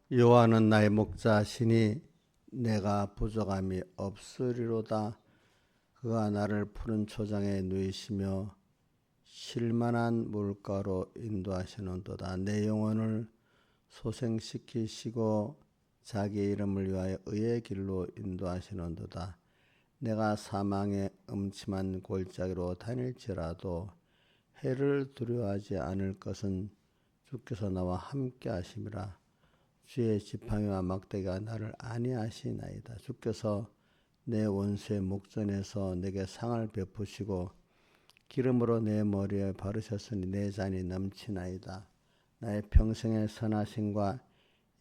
여호와는 나의 목자시니 내가 부족함이 없으리로다. 그가 나를 푸른 초장에 누이시며 쉴만한 물가로 인도하시는도다. 내 영혼을 소생시키시고 자기 이름을 위하여 의의 길로 인도하시는도다. 내가 사망의 음침한 골짜기로 다닐지라도 해를 두려워하지 않을 것은 주께서 나와 함께 하심이라. 주의 지팡이와 막대기가 나를 안위하시나이다. 주께서 내 원수의 목전에서 내게 상을 베푸시고 기름으로 내 머리에 바르셨으니 내 잔이 넘치나이다. 나의 평생의 선하심과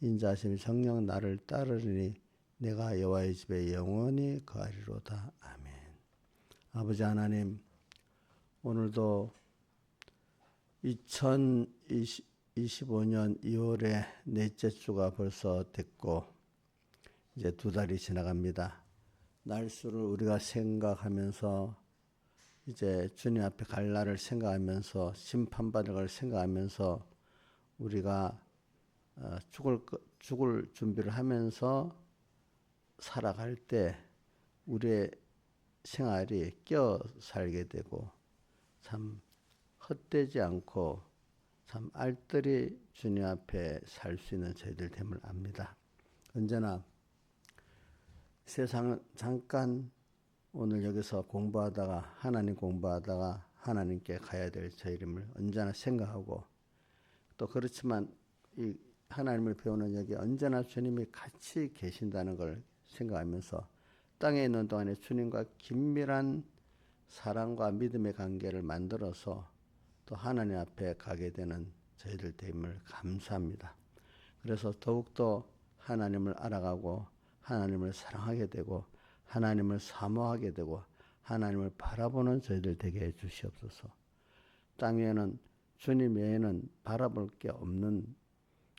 인자하심이 정녕 나를 따르리니 내가 여호와의 집에 영원히 거하리로다. 아멘. 아버지 하나님, 오늘도 2025년 2월의 넷째 주가 벌써 됐고 이제 2달이 지나갑니다. 날수를 우리가 생각하면서 이제 주님 앞에 갈 날을 생각하면서 심판받을 걸 생각하면서 우리가 죽을 준비를 하면서 살아갈 때 우리의 생활이 껴 살게 되고 참 헛되지 않고 참 알뜰히 주님 앞에 살 수 있는 저희들 됨을 압니다. 언제나 세상은 잠깐 오늘 여기서 공부하다가 하나님 공부하다가 하나님께 가야 될 저희임을 언제나 생각하고 또 그렇지만 이 하나님을 배우는 여기 언제나 주님이 같이 계신다는 걸 생각하면서 땅에 있는 동안에 주님과 긴밀한 사랑과 믿음의 관계를 만들어서 또 하나님 앞에 가게 되는 저희들 됨을 감사합니다. 그래서 더욱더 하나님을 알아가고 하나님을 사랑하게 되고 하나님을 사모하게 되고 하나님을 바라보는 저희들 되게 해 주시옵소서. 땅 위에는 주님 외에는 바라볼 게 없는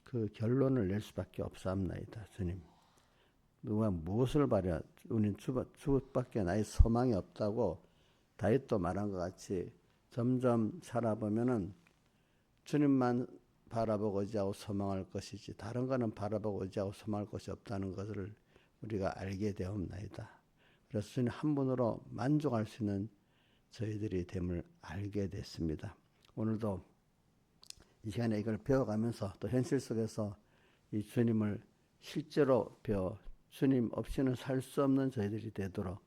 그 결론을 낼 수밖에 없사옵나이다. 주님, 누가 무엇을 바라? 우리는 주밖에 나의 소망이 없다고 다윗도 말한 것 같이 점점 살아보면은 주님만 바라보고 의지하고 소망할 것이지 다른 거는 바라보고 의지하고 소망할 것이 없다는 것을 우리가 알게 되옵나이다. 그래서 주님 한 분으로 만족할 수 있는 저희들이 됨을 알게 됐습니다. 오늘도 이 시간에 이걸 배워가면서 또 현실 속에서 이 주님을 실제로 배워 주님 없이는 살 수 없는 저희들이 되도록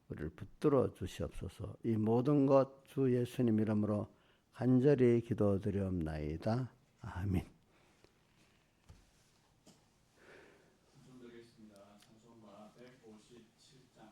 우리를 붙들어 주시옵소서. 이 모든 것 주 예수님 이름으로 간절히 기도드리옵나이다. 아멘. 드리겠습니다. 찬송가 157장.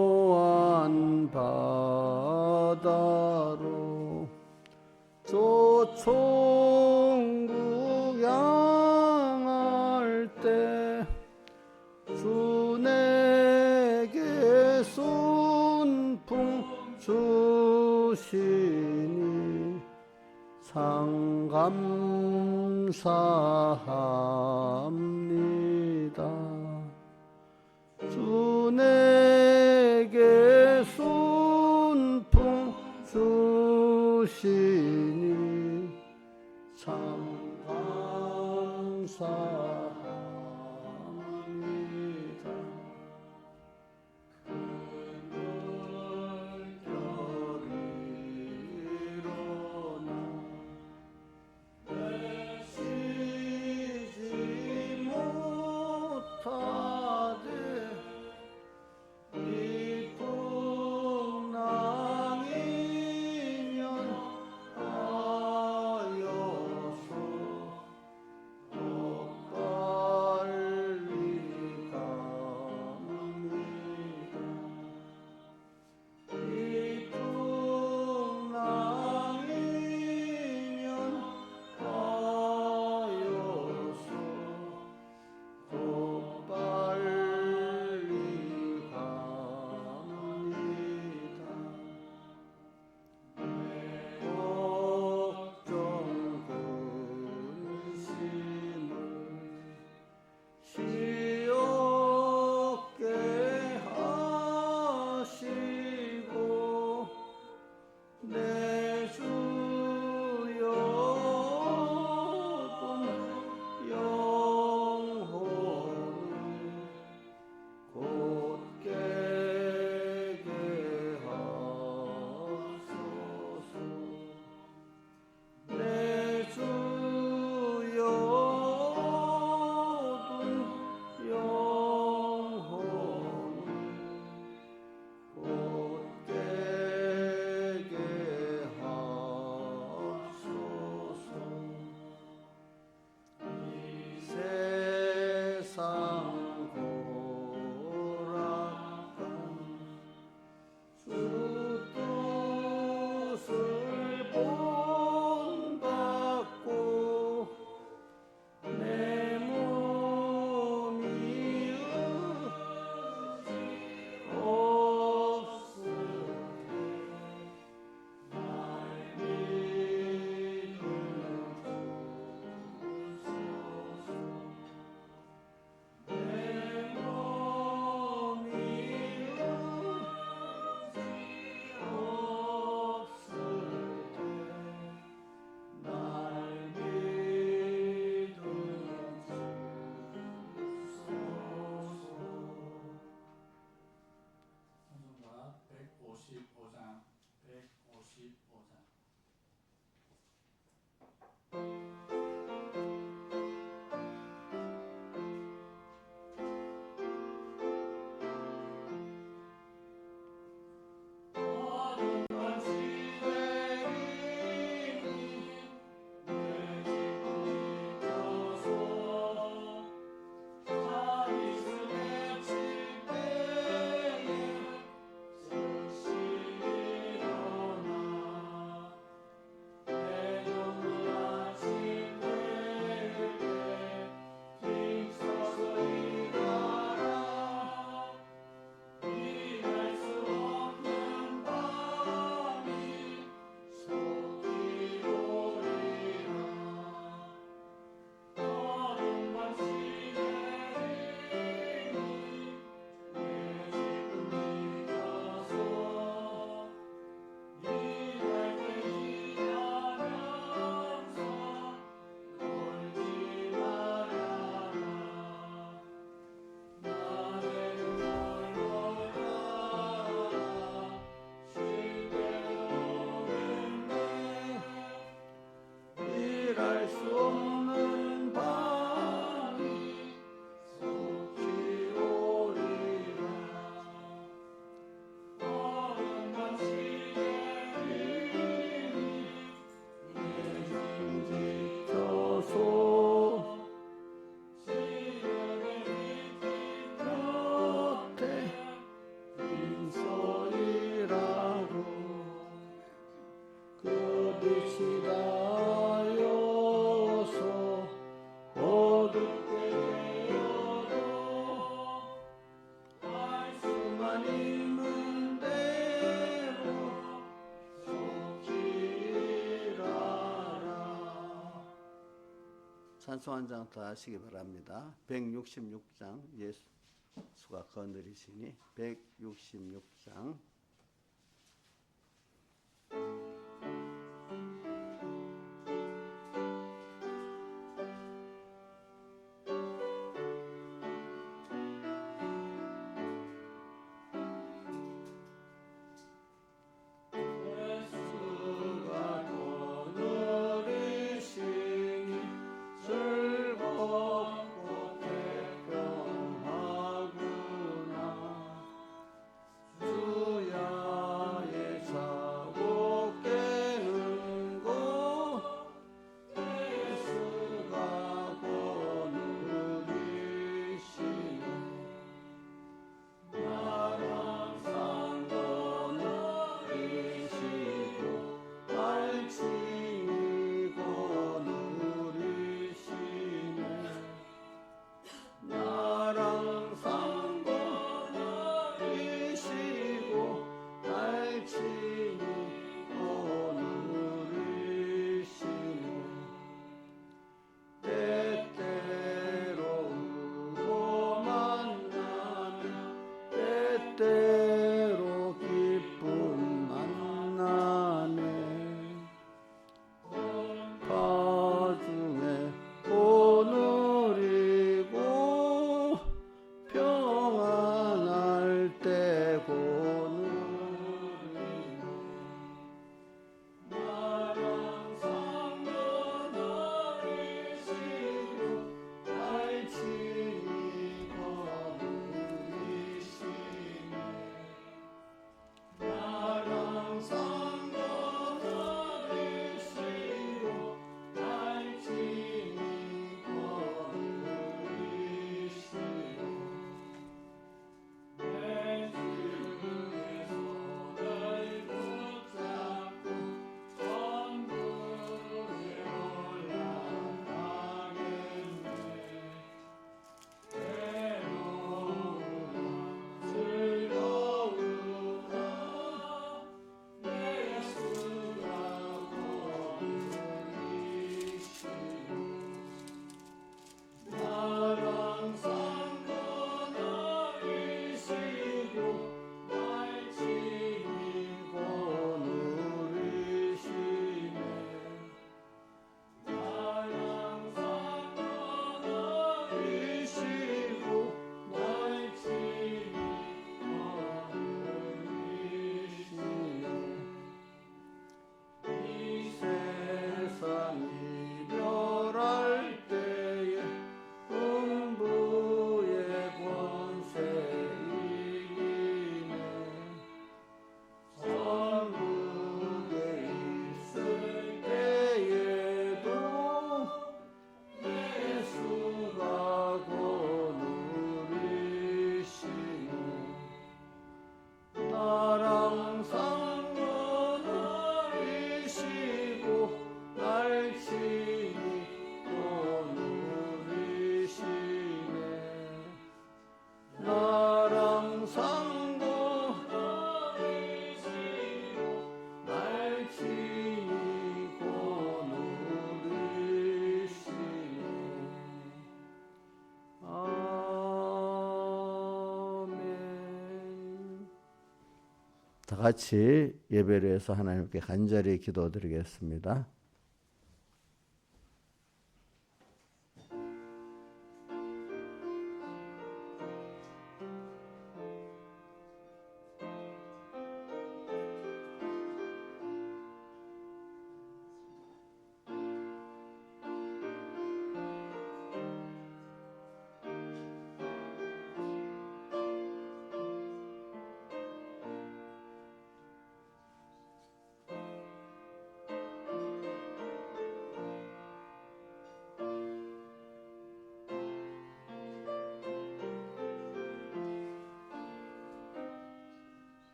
고요한 바다로 조총국 향할 때 주 내게 순풍 주시니 상감사합니다. 주 내게 순풍 주시니 참 감사합니다. 큰 물결이로나 내쉬지 찬송 한 장 더 하시기 바랍니다. 166장 예수가 거느리시니 166장 때로 기쁨 만나네. 가중에 오늘이고 평안할 때 고누리네. 나랑 상관없이시고 날 친히 거느리시네. 나랑 상관없이시고 날 친히 거느리시네. 내 주의 손을 붙잡고 천국에 올라가겠네. 괴로우나 즐거우나 예수가 거느리시네. 나랑 상관없이시고 날 친히 거느리시네. 나랑 상관없이시고 날 친히 거느리시네. 이 세상 이별할 때에 음부의 권세 이기네. 천국에 있을 때에도 예수가 거느리시네. 나랑 상관없이시고 날 친히 거느리시네. 나랑 상관없이시고 날 친히 거느리시네. 아멘. 다 같이 예배를 해서 하나님께 간절히 기도드리겠습니다.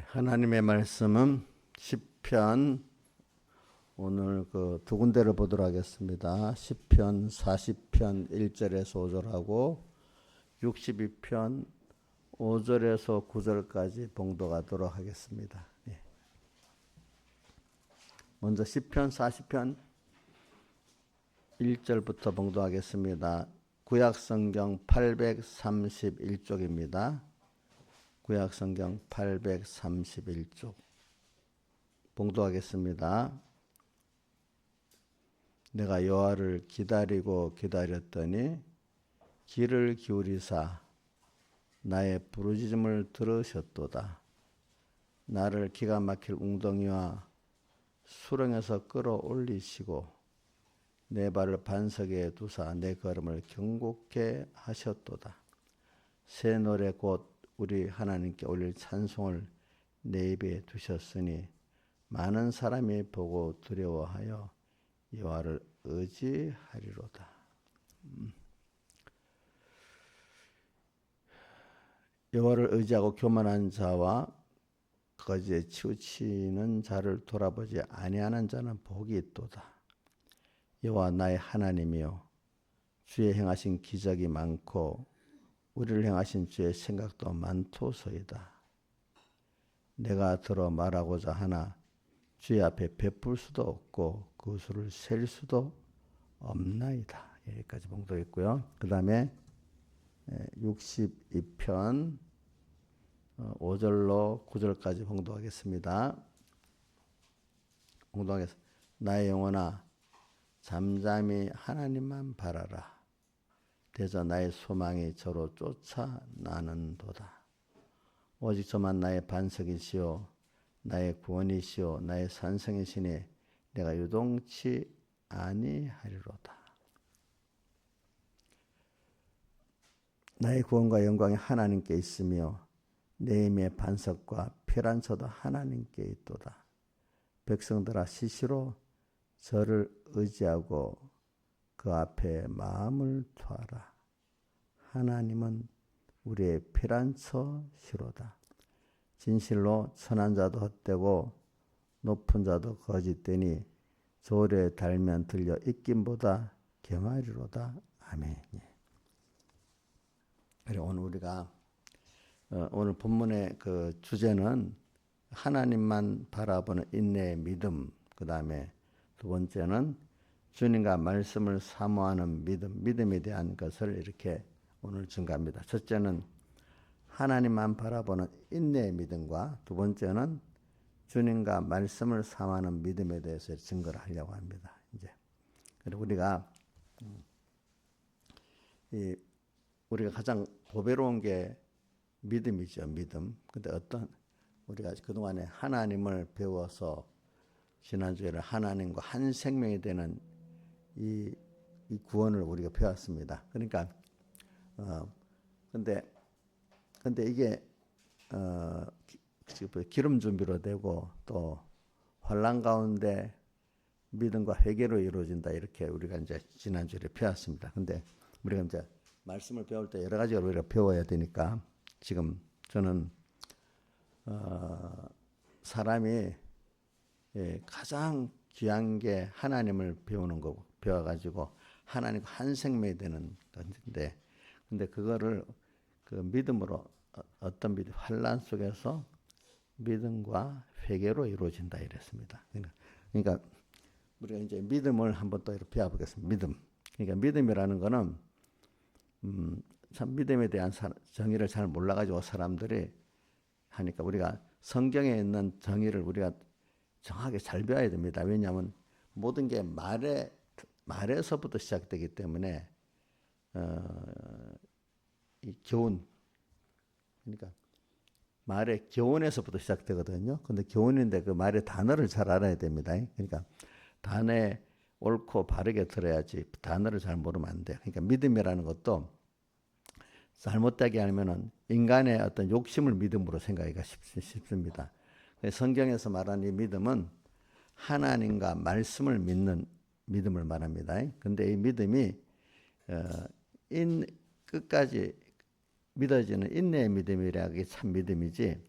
하나님의 말씀은 시편 오늘 그 두 군데를 보도록 하겠습니다. 10편 40편 1절에서 5절하고 62편 5절에서 9절까지 봉독하도록 하겠습니다. 예. 먼저 10편 40편 1절부터 봉독하겠습니다. 구약성경 831쪽입니다. 구약성경 831쪽 봉독하겠습니다. 내가 여호와를 기다리고 기다렸더니 귀를 기울이사 나의 부르짖음을 들으셨도다. 나를 기가 막힐 웅덩이와 수렁에서 끌어올리시고 내 발을 반석에 두사 내 걸음을 경고케 하셨도다. 새 노래 곧 우리 하나님께 올릴 찬송을 내 입에 두셨으니 많은 사람이 보고 두려워하여 여호와를 의지하리로다. 여호와를 의지하고 교만한 자와 거지에 치우치는 자를 돌아보지 아니하는 자는 복이 있도다. 여호와 나의 하나님이여, 주의 행하신 기적이 많고 우리를 향하신 주의 생각도 많도소이다. 내가 들어 말하고자 하나 주의 앞에 베풀 수도 없고 그 수를 셀 수도 없나이다. 여기까지 봉독했고요. 그 다음에 62편 5절로 9절까지 봉독하겠습니다. 나의 영혼아 잠잠히 하나님만 바라라. 대저 나의 소망이 저로 쫓아나는도다. 오직 저만 나의 반석이시오 나의 구원이시오 나의 산성이시니 내가 유동치 아니하리로다. 나의 구원과 영광이 하나님께 있으며 내 힘의 반석과 피란처도 하나님께 있도다. 백성들아 시시로 저를 의지하고 그 앞에 마음을 투하라. 하나님은 우리의 피란처시로다. 진실로 선한 자도 헛되고 높은 자도 거짓되니 조례 달면 들려 입김보다 경하리로다. 아멘. 그리고 오늘 우리가 오늘 본문의 그 주제는 하나님만 바라보는 인내의 믿음, 그 다음에 두 번째는 주님과 말씀을 사모하는 믿음, 믿음에 대한 것을 이렇게 오늘 증가합니다. 첫째는 하나님만 바라보는 인내의 믿음과 두 번째는 주님과 말씀을 사모하는 믿음에 대해서 증거를 하려고 합니다. 이제 그리고 우리가 가장 보배로운 게 믿음이죠, 믿음. 근데 우리가 그동안에 하나님을 배워서 지난주에는 하나님과 한 생명이 되는 이 구원을 우리가 배웠습니다. 그러니까 근데 이게 기름 준비로 되고 또 환난 가운데 믿음과 회개로 이루어진다, 이렇게 우리가 이제 지난주에 배웠습니다. 근데 우리가 이제 말씀을 배울 때 여러 가지를 우리가 배워야 되니까 지금 저는 사람이 가장 귀한 게 하나님을 배우는 거고, 배워가지고 하나님과 한 생명이 되는 건데, 근데 그거를 그 믿음으로 어떤 믿음, 환난 속에서 믿음과 회개로 이루어진다 이랬습니다. 그러니까 우리가 이제 믿음을 한번 또 이렇게 배워보겠습니다. 믿음. 그러니까 믿음이라는 거는 참 믿음에 대한 정의를 잘 몰라가지고 사람들이 하니까 우리가 성경에 있는 정의를 우리가 정확하게 잘 배워야 됩니다. 왜냐하면 모든 게 말에서부터 시작되기 때문에 이 교훈, 그러니까 말의 교훈에서부터 시작되거든요. 근데 교훈인데 그 말의 단어를 잘 알아야 됩니다. 그러니까 단어에 옳고 바르게 들어야지 단어를 잘 모르면 안 돼요. 그러니까 믿음이라는 것도 잘못되게 하면은 인간의 어떤 욕심을 믿음으로 생각하기가 쉽습니다. 성경에서 말하는 이 믿음은 하나님과 말씀을 믿는 믿음을 말합니다. 근데 이 믿음이 끝까지 믿어지는 인내의 믿음이라, 그게 참 믿음이지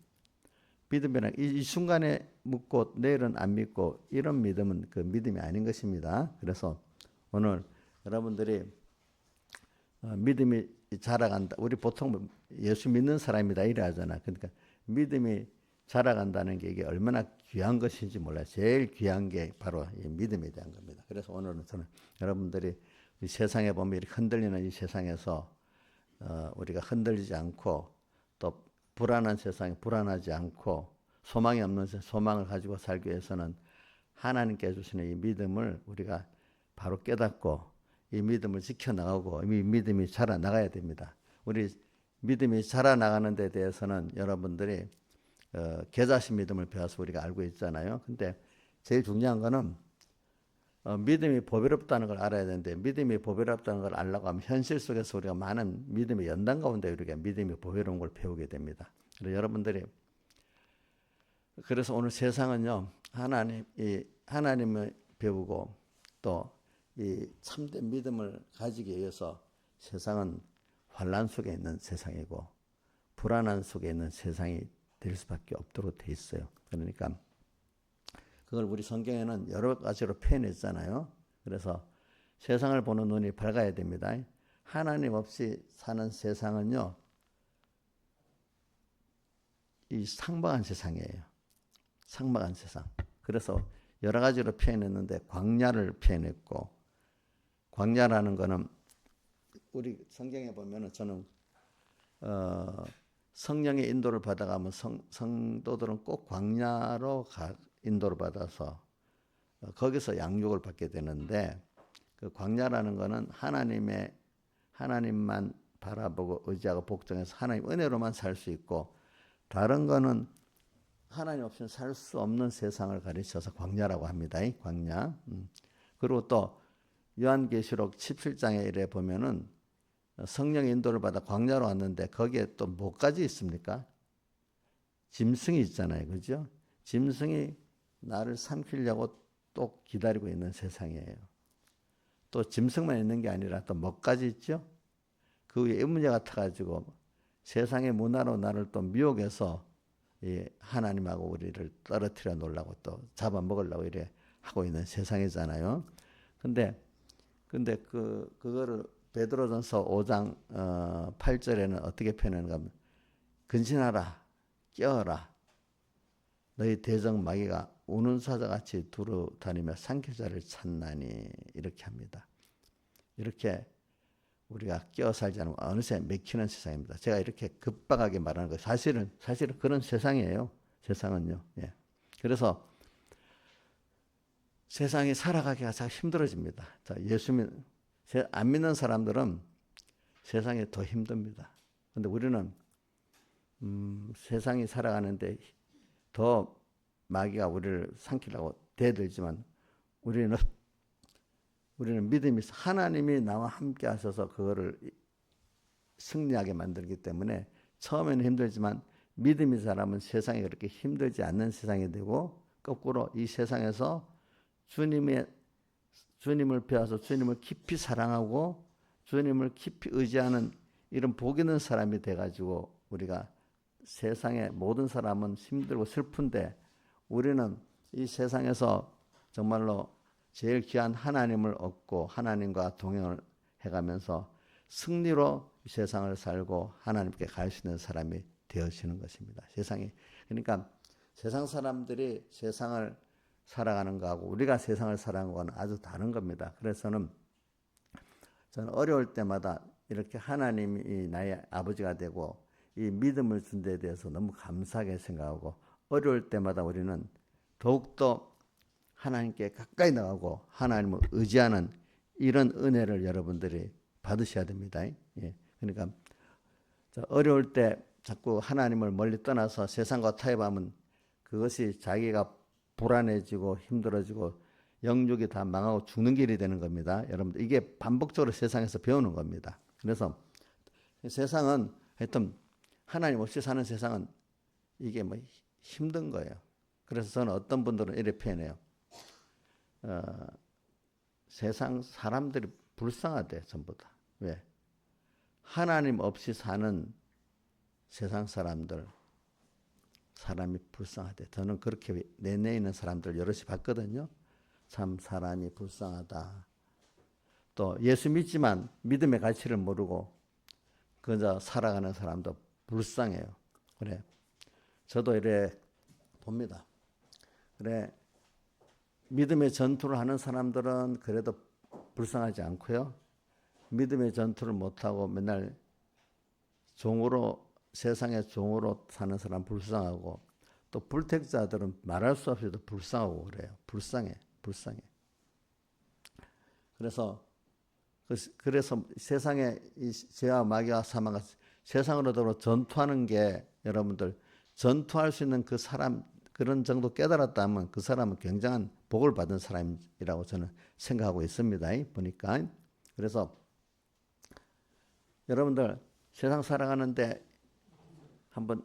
믿음이란 이 순간에 믿고 내일은 안 믿고 이런 믿음은 그 믿음이 아닌 것입니다. 그래서 오늘 여러분들이 믿음이 자라간다. 우리 보통 예수 믿는 사람이다 이래 하잖아. 그러니까 믿음이 자라간다는 게 이게 얼마나 귀한 것인지 몰라요. 제일 귀한 게 바로 이 믿음에 대한 겁니다. 그래서 오늘은 저는 여러분들이 이 세상에 보면 이렇게 흔들리는 이 세상에서 우리가 흔들리지 않고 또 불안한 세상에 불안하지 않고 소망이 없는 소망을 가지고 살기 위해서는 하나님께 주시는 이 믿음을 우리가 바로 깨닫고 이 믿음을 지켜나가고 이 믿음이 자라나가야 됩니다. 우리 믿음이 자라나가는 데 대해서는 여러분들이 계자신 믿음을 배워서 우리가 알고 있잖아요. 근데 제일 중요한 거는 믿음이 보배롭다는 걸 알아야 되는데 믿음이 보배롭다는 걸 알려고 하면 현실 속에서 우리가 많은 믿음의 연단 가운데 우리가 믿음이 보배로운 걸 배우게 됩니다. 그래서 여러분들이 그래서 오늘 세상은요 하나님을 배우고 또 이 참된 믿음을 가지기 위해서 세상은 환란 속에 있는 세상이고 불안한 속에 있는 세상이 될 수밖에 없도록 돼 있어요. 그러니까 그걸 우리 성경에는 여러 가지로 표현했잖아요. 그래서 세상을 보는 눈이 밝아야 됩니다. 하나님 없이 사는 세상은요, 이 상박한 세상이에요. 상박한 세상. 그래서 여러 가지로 표현했는데 광야를 표현했고, 광야라는 거는 우리 성경에 보면은 저는 성령의 인도를 받아가면 성도들은 꼭 광야로 인도를 받아서 거기서 양육을 받게 되는데 그 광야라는 거는 하나님만 바라보고 의지하고 복종해서 하나님 은혜로만 살 수 있고 다른 거는 하나님 없이는 살 수 없는 세상을 가르쳐서 광야라고 합니다. 광야. 그리고 또 요한계시록 17장에 이래 보면은 성령의 인도를 받아 광야로 왔는데 거기에 또 뭐까지 있습니까? 짐승이 있잖아요. 그죠? 짐승이 나를 삼키려고 또 기다리고 있는 세상이에요. 또 짐승만 있는 게 아니라 또 뭐까지 있죠? 그 위에 문제 같아가지고 세상의 문화로 나를 또 미혹해서 하나님하고 우리를 떨어뜨려 놓으려고 또 잡아먹으려고 이래 하고 있는 세상이잖아요. 근데 그거를 베드로전서 5장 8절에는 어떻게 표현하는가 하면 근신하라 깨어라 너희 대적 마귀가 우는 사자같이 두루 다니며 삼킬 자를 찾나니 이렇게 합니다. 이렇게 우리가 깨어 살지 않으면 어느새 맥히는 세상입니다. 제가 이렇게 급박하게 말하는 거 사실은 그런 세상이에요. 세상은요. 예. 그래서 세상이 살아가기가 참 힘들어집니다. 자, 안 믿는 사람들은 세상이 더 힘듭니다. 근데 우리는 세상이 살아가는데 더 마귀가 우리를 삼키려고 대들지만 우리는 믿음이 하나님이 나와 함께 하셔서 그거를 승리하게 만들기 때문에 처음에는 힘들지만 믿음이 자라면 세상이 그렇게 힘들지 않는 세상이 되고 거꾸로 이 세상에서 주님을 배워서 주님을 깊이 사랑하고 주님을 깊이 의지하는 이런 복 있는 사람이 돼가지고 우리가 세상의 모든 사람은 힘들고 슬픈데 우리는 이 세상에서 정말로 제일 귀한 하나님을 얻고 하나님과 동행을 해가면서 승리로 세상을 살고 하나님께 갈 수 있는 사람이 되어지는 것입니다. 그러니까 세상 사람들이 세상을 살아가는 거하고 우리가 세상을 살아가는 거는 아주 다른 겁니다. 그래서 저는 어려울 때마다 이렇게 하나님이 나의 아버지가 되고 이 믿음을 준 데 대해서 너무 감사하게 생각하고 어려울 때마다 우리는 더욱더 하나님께 가까이 나가고 하나님을 의지하는 이런 은혜를 여러분들이 받으셔야 됩니다. 예. 그러니까 어려울 때 자꾸 하나님을 멀리 떠나서 세상과 타협하면 그것이 자기가 불안해지고 힘들어지고 영육이 다 망하고 죽는 길이 되는 겁니다. 여러분들 이게 반복적으로 세상에서 배우는 겁니다. 그래서 세상은 하여튼 하나님 없이 사는 세상은 이게 뭐 힘든 거예요. 그래서 저는 어떤 분들은 이렇게 표현해요. 세상 사람들이 불쌍하대 전부 다. 왜? 하나님 없이 사는 세상 사람들 사람이 불쌍하대. 저는 그렇게 내내 있는 사람들 여럿이 봤거든요. 참 사람이 불쌍하다. 또 예수 믿지만 믿음의 가치를 모르고 그저 살아가는 사람도 불쌍해요. 그래. 저도 이래 봅니다. 그래. 믿음의 전투를 하는 사람들은 그래도 불쌍하지 않고요. 믿음의 전투를 못하고 맨날 종으로 세상의 종으로 사는 사람 불쌍하고 또 불택자들은 말할 수 없이도 불쌍하고 그래요. 불쌍해. 그래서 세상에 이 죄와 마귀와 사망과 세상으로 더불어 전투하는 게 여러분들 전투할 수 있는 그 사람 그런 정도 깨달았다면 그 사람은 굉장한 복을 받은 사람이라고 저는 생각하고 있습니다. 보니까. 그래서 여러분들 세상 살아가는데 한번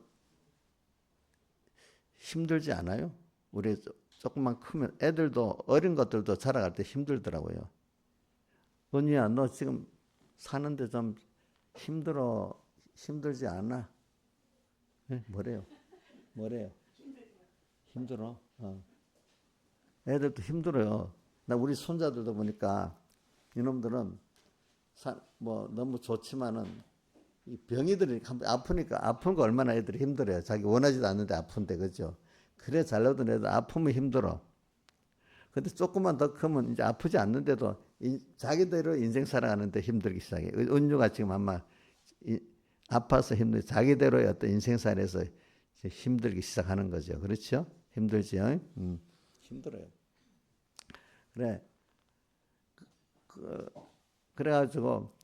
힘들지 않아요? 우리 조금만 크면 애들도 어린 것들도 자라갈 때 힘들더라고요. 언니야, 너 지금 사는데 좀 힘들지 않아? 네? 뭐래요? 힘들어? 애들도 힘들어요. 나 우리 손자들도 보니까 이놈들은 뭐 너무 좋지만은 이 병이들이 아프니까 아픈 거 얼마나 애들이 힘들어요. 자기 원하지도 않는데 아픈데 그죠? 그래 잘 나오던 애들 아프면 힘들어. 근데 조금만 더 크면 이제 아프지 않는데도 자기대로 인생 살아가는데 힘들기 시작해. 은유가 지금 아마 아파서 힘들지 자기대로의 어떤 인생살에서 힘들기 시작하는 거죠. 그렇죠? 힘들지요? 힘들어요. 그래. 그래가지고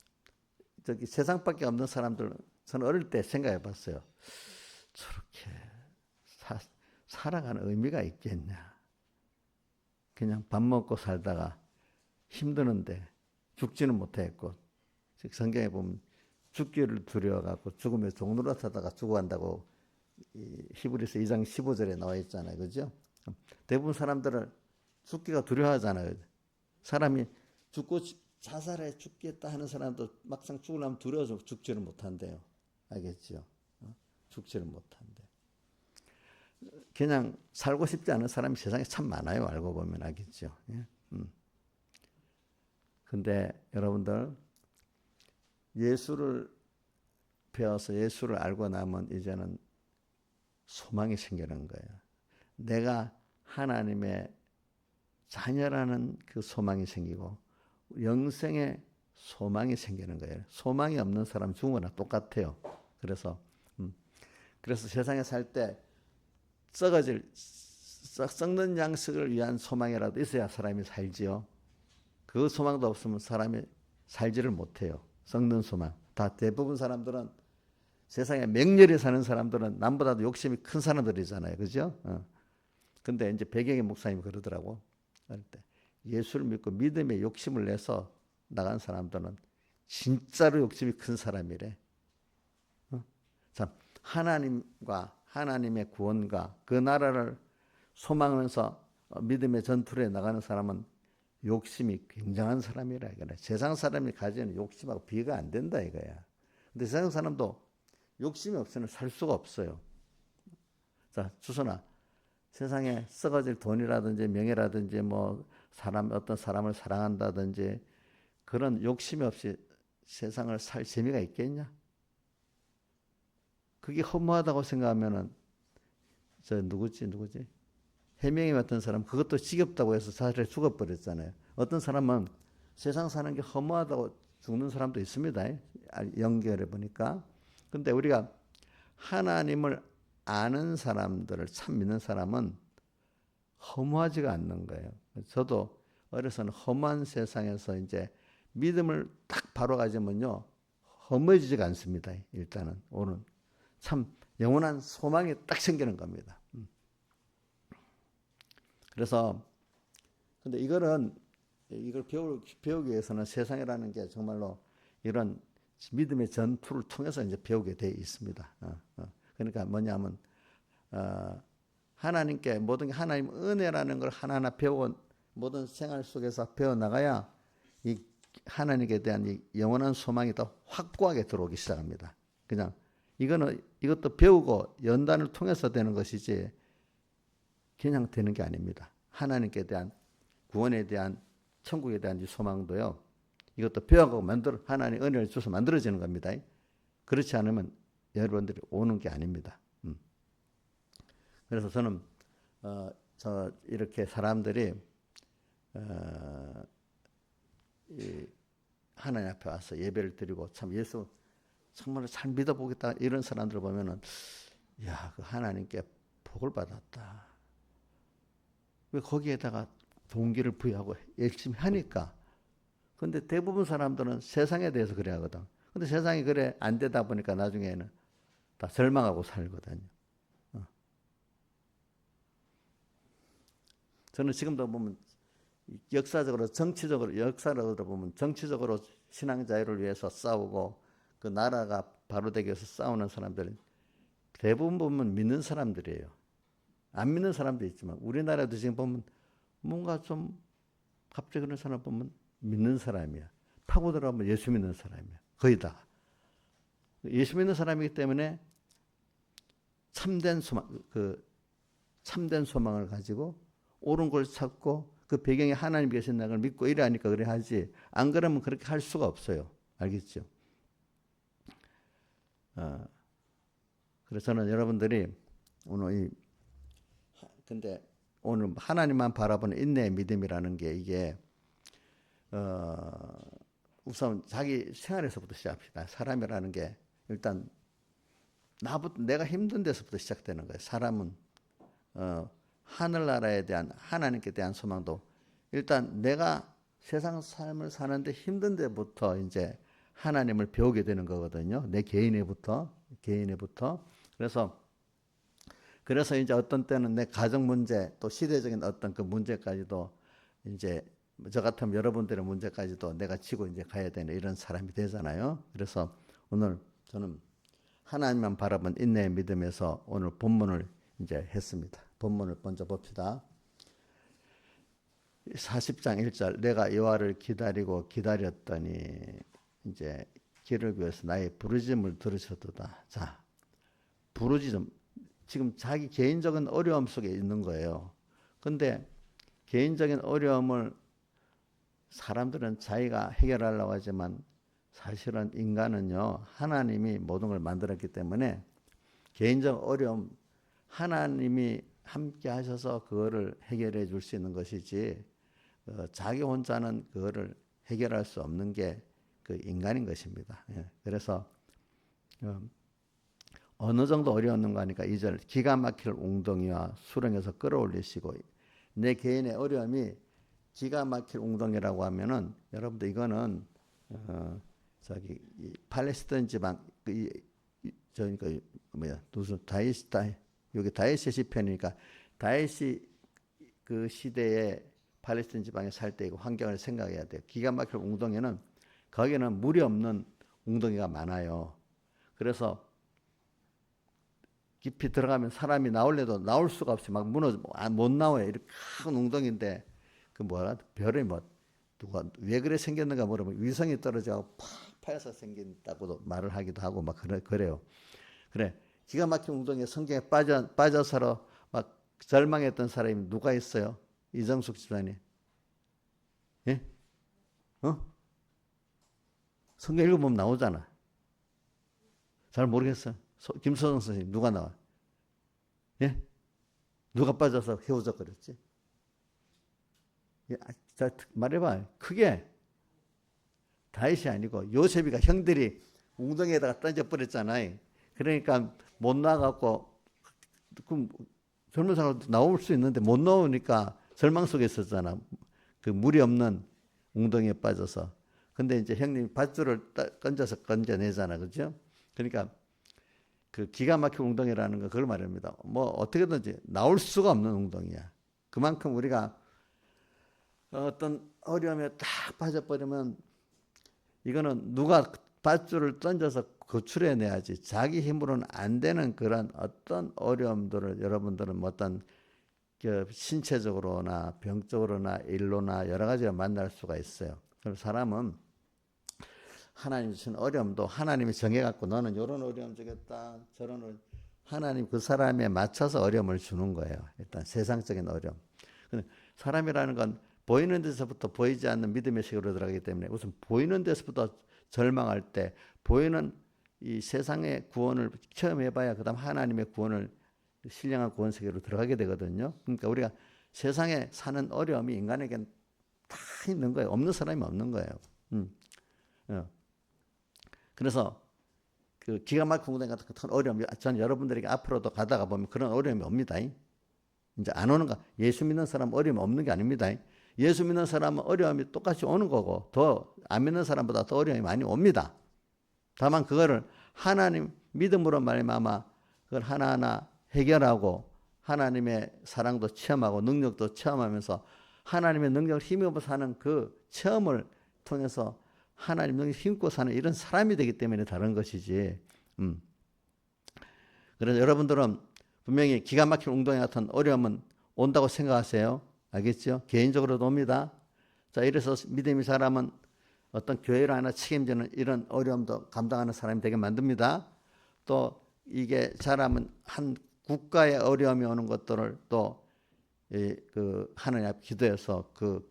저기 세상밖에 없는 사람들 저는 어릴 때 생각해 봤어요. 저렇게 살아가는 의미가 있겠냐. 그냥 밥 먹고 살다가 힘드는데 죽지는 못했고 성경에 보면 죽기를 두려워갖고 죽음의 종로로 타다가 죽어간다고 히브리서 2장 15절에 나와 있잖아요. 그죠? 대부분 사람들은 죽기가 두려워하잖아요. 사람이 죽고 자살해 죽겠다 하는 사람도 막상 죽으려면 두려워서 죽지를 못한대요. 알겠죠? 죽지를 못한대. 그냥 살고 싶지 않은 사람이 세상에 참 많아요. 알고 보면 알겠죠? 예? 근데 여러분들 예수를 배워서 예수를 알고 나면 이제는 소망이 생기는 거예요. 내가 하나님의 자녀라는 그 소망이 생기고 영생의 소망이 생기는 거예요. 소망이 없는 사람 죽은 거나 똑같아요. 그래서 세상에 살 때 썩는 양식을 위한 소망이라도 있어야 사람이 살지요. 그 소망도 없으면 사람이 살지를 못해요. 썩는 소망. 다 대부분 사람들은 세상에 맹렬히 사는 사람들은 남보다도 욕심이 큰 사람들이잖아요. 그죠? 근데 이제 배경의 목사님이 그러더라고. 그럴 때 예수를 믿고 믿음에 욕심을 내서 나간 사람들은 진짜로 욕심이 큰 사람이래. 참 하나님과 하나님의 구원과 그 나라를 소망하면서 믿음의 전투에 나가는 사람은 욕심이 굉장한 사람이라 이거네. 세상 사람이 가지는 욕심하고 비교가 안 된다 이거야. 근데 세상 사람도 욕심이 없으면 살 수가 없어요. 자, 주선아, 세상에 썩어질 돈이라든지 명예라든지 뭐 어떤 사람을 사랑한다든지 그런 욕심이 없이 세상을 살 재미가 있겠냐? 그게 허무하다고 생각하면은 누구지? 해명이 같은 사람 그것도 지겹다고 해서 사실에 죽어버렸잖아요. 어떤 사람은 세상 사는 게 허무하다고 죽는 사람도 있습니다. 연결해 보니까. 근데 우리가 하나님을 아는 사람들을 참 믿는 사람은 허무하지가 않는 거예요. 저도 어려서는 허무한 세상에서 이제 믿음을 딱 바로 가지면요 허무해지지가 않습니다. 일단은 오늘 참 영원한 소망이 딱 생기는 겁니다. 그래서 근데 이걸 배우기 위해서는 세상이라는 게 정말로 이런 믿음의 전투를 통해서 이제 배우게 돼 있습니다. 그러니까 뭐냐면 하나님께 모든 게 하나님 은혜라는 걸 하나하나 배워 모든 생활 속에서 배워 나가야 이 하나님께 대한 이 영원한 소망이 더 확고하게 들어오기 시작합니다. 그냥 이것도 배우고 연단을 통해서 되는 것이지 그냥 되는 게 아닙니다. 하나님께 대한 구원에 대한 천국에 대한 이 소망도요. 이것도 배워가고 하나님 은혜를 줘서 만들어지는 겁니다. 그렇지 않으면 여러분들이 오는 게 아닙니다. 그래서 저는 이렇게 사람들이 하나님 앞에 와서 예배를 드리고 참 예수 정말 잘 믿어보겠다 이런 사람들 보면은 야, 그 하나님께 복을 받았다. 왜 거기에다가 동기를 부여하고 열심히 하니까. 근데 대부분 사람들은 세상에 대해서 그래 하거든. 근데 세상이 그래 안 되다 보니까 나중에는 다 절망하고 살거든요. 저는 지금도 보면 역사적으로 보면 정치적으로 신앙 자유를 위해서 싸우고 그 나라가 바로 되기 위해서 싸우는 사람들은 대부분 보면 믿는 사람들이에요. 안 믿는 사람도 있지만 우리나라도 지금 보면 뭔가 좀 갑자기 그런 사람 보면 믿는 사람이야. 파고 들어가면 예수 믿는 사람이야. 거의 다. 예수 믿는 사람이기 때문에 참된 소망을 가지고 옳은 걸 찾고 그 배경에 하나님 계신다는 걸 믿고 이래 하니까 그래 하지. 안 그러면 그렇게 할 수가 없어요. 알겠죠? 그래서 저는 여러분들이 근데 오늘 하나님만 바라보는 인내의 믿음이라는 게 이게 우선 자기 생활에서부터 시작합시다. 사람이라는 게 일단 내가 힘든 데서부터 시작되는 거예요. 사람은 하늘나라에 대한 하나님께 대한 소망도 일단 내가 세상 삶을 사는데 힘든 데부터 이제 하나님을 배우게 되는 거거든요. 내 개인에부터. 그래서 이제 어떤 때는 내 가정 문제 또 시대적인 어떤 그 문제까지도 이제 저 같으면 여러분들의 문제까지도 내가 지고 이제 가야 되는 이런 사람이 되잖아요. 그래서 오늘 저는 하나님만 바라본 인내의 믿음에서 오늘 본문을 이제 했습니다. 본문을 먼저 봅시다. 40장 1절 내가 여호와를 기다렸더니 이제 길을 위해서 나의 부르짖음을 들으셨도다. 자, 부르짖음 지금 자기 개인적인 어려움 속에 있는 거예요. 근데 개인적인 어려움을 사람들은 자기가 해결하려고 하지만 사실은 인간은요 하나님이 모든 걸 만들었기 때문에 개인적 어려움 하나님이 함께 하셔서 그거를 해결해 줄 수 있는 것이지 자기 혼자는 그거를 해결할 수 없는 게 그 인간인 것입니다. 그래서 어느 정도 어려웠는가 하니까 2절 기가 막힐 웅덩이와 수렁에서 끌어올리시고 내 개인의 어려움이 기가 막힐 웅덩이라고 하면은 여러분들 이거는 팔레스타인 지방 저니까 무슨 여기 다윗의 시편이니까 다윗이 그 시대에 팔레스타인 지방에 살 때 환경을 생각해야 돼요. 기가 막힐 웅덩이는 거기는 물이 없는 웅덩이가 많아요. 그래서 깊이 들어가면 사람이 나올래도 나올 수가 없이 막 무너져 못 나와요. 이렇게 큰 웅덩이인데 그 별이 누가 왜 그래 생겼는가 물어보면 위성이 떨어져 파여서 생긴다고도 말을 하기도 하고 막 그래요. 그래 기가 막힌 웅덩이에 성경에 빠져서 막 절망했던 사람이 누가 있어요? 이정숙 집사님. 예? 성경 읽어보면 나오잖아. 잘 모르겠어. 김서정 선생님 누가 나와? 예? 누가 빠져서 헤어져버렸지? 자, 말해봐. 크게. 다윗이 아니고 요셉이가 형들이 웅덩이에다가 던져버렸잖아요. 그러니까 못 나가고 그럼 젊은 사람도 나올 수 있는데 못 나오니까 절망 속에 있었잖아. 그 물이 없는 웅덩이에 빠져서. 근데 이제 형님이 밧줄을 던져서 건져내잖아. 그죠? 그러니까 그 기가 막힌 웅덩이라는 거 그걸 말합니다. 뭐 어떻게든지 나올 수가 없는 웅덩이야. 그만큼 우리가 어떤 어려움에 딱 빠져버리면 이거는 누가 밧줄을 던져서 구출해내야지 자기 힘으로는 안 되는 그런 어떤 어려움들을 여러분들은 어떤 신체적으로나 병적으로나 일로나 여러 가지로 만날 수가 있어요. 그럼 사람은 하나님 주신 어려움도 하나님이 정해갖고 너는 이런 어려움 주겠다. 저런 어려움. 하나님 그 사람에 맞춰서 어려움을 주는 거예요. 일단 세상적인 어려움. 근데 사람이라는 건 보이는 데서부터 보이지 않는 믿음의 세계로 들어가기 때문에 우선 보이는 데서부터 절망할 때 보이는 이 세상의 구원을 체험해봐야 그다음 하나님의 구원을 신령한 구원 세계로 들어가게 되거든요. 그러니까 우리가 세상에 사는 어려움이 인간에겐 다 있는 거예요. 없는 사람이 없는 거예요. 그래서 그 기가 막힌 운동 같은 큰 어려움, 전 여러분들에게 앞으로도 가다가 보면 그런 어려움이 옵니다. 이제 안 오는가? 예수 믿는 사람 어려움이 없는 게 아닙니다. 예수 믿는 사람은 어려움이 똑같이 오는 거고 더 안 믿는 사람보다 더 어려움이 많이 옵니다. 다만 그거를 하나님 믿음으로 말미암아 그걸 하나하나 해결하고 하나님의 사랑도 체험하고 능력도 체험하면서 하나님의 능력을 힘입어 사는 그 체험을 통해서 하나님 능력을 힘입고 사는 이런 사람이 되기 때문에 다른 것이지. 그래서 여러분들은 분명히 기가 막힌 웅덩이 같은 어려움은 온다고 생각하세요. 알겠죠? 개인적으로도 옵니다. 자, 이래서 믿음의 사람은 어떤 교회를 하나 책임지는 이런 어려움도 감당하는 사람이 되게 만듭니다. 또 이게 사람은 한 국가의 어려움이 오는 것들을 또 그 하나님 앞에 기도해서 그